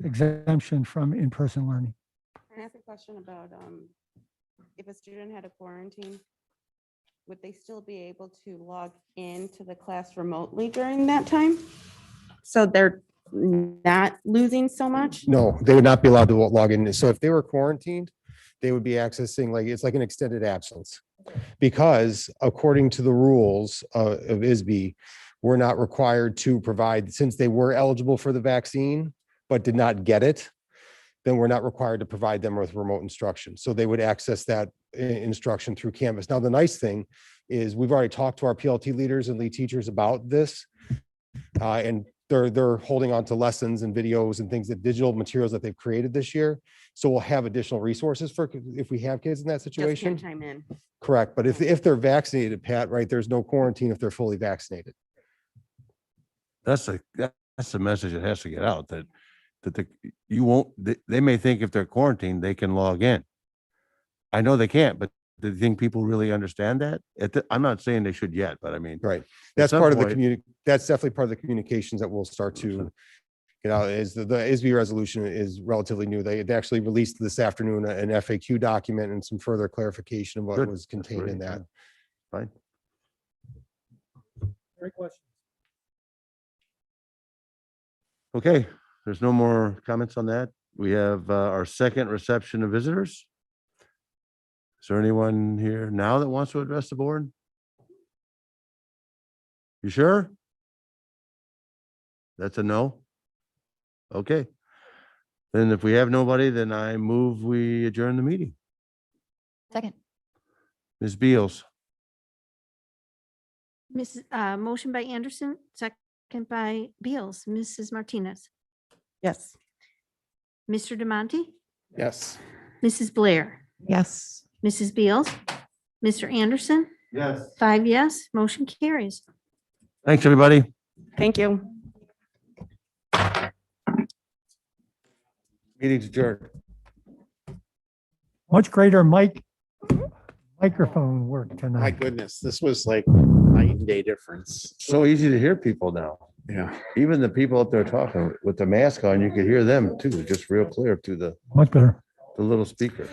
Speaker 4: exemption from in-person learning.
Speaker 13: Can I ask a question about, if a student had a quarantine, would they still be able to log into the class remotely during that time? So they're not losing so much?
Speaker 16: No, they would not be allowed to log in. So if they were quarantined, they would be accessing, like, it's like an extended absence. Because according to the rules of ISB, we're not required to provide, since they were eligible for the vaccine, but did not get it, then we're not required to provide them with remote instruction. So they would access that instruction through Canvas. Now, the nice thing is we've already talked to our PLT leaders and lead teachers about this. And they're holding on to lessons and videos and things, that digital materials that they've created this year. So we'll have additional resources for if we have kids in that
Speaker 13: Just
Speaker 16: situation.
Speaker 13: can't chime in.
Speaker 16: Correct. But if they're vaccinated, Pat, right, there's no quarantine if they're fully vaccinated.
Speaker 1: that's the message that has to get out, that you won't, they may think if they're quarantined, they can log in. I know they can't, but do you think people really understand that? I'm not saying they should yet, but I mean.
Speaker 16: Right. That's
Speaker 1: some
Speaker 16: part of the
Speaker 1: point-
Speaker 16: that's definitely part of the communications that we'll start to get out. Is the ISB resolution is relatively new. They actually released this afternoon an FAQ document and some further clarification of what
Speaker 1: Good.
Speaker 16: was
Speaker 1: That's
Speaker 16: contained
Speaker 1: great,
Speaker 16: in that.
Speaker 1: yeah. Fine.
Speaker 4: Great question.
Speaker 1: Okay, there's no more comments on that. We have our second reception of visitors. Is there anyone here now that wants to address the board? You sure? That's a no? Okay. Then if we have nobody, then I move we adjourn the meeting.
Speaker 2: Second.
Speaker 1: Ms. Beals,
Speaker 3: Motion by Anderson, second by Beals. Mrs. Martinez,
Speaker 13: Yes.
Speaker 3: Mr. Demonte,
Speaker 11: Yes.
Speaker 3: Mrs. Blair,
Speaker 14: Yes.
Speaker 3: Mrs. Beals, Mr. Anderson,
Speaker 1: yes.
Speaker 3: 5 yes, motion carries.
Speaker 1: Thanks, everybody.
Speaker 13: Thank you.
Speaker 1: Meeting's adjourned.
Speaker 4: Much greater microphone work
Speaker 11: My
Speaker 4: tonight.
Speaker 11: goodness, this was like night and day difference.
Speaker 1: So easy to hear people now.
Speaker 11: Yeah.
Speaker 1: Even the people up there talking with the mask on, you could hear them too, just real clear through the
Speaker 4: Much better.
Speaker 1: little speaker.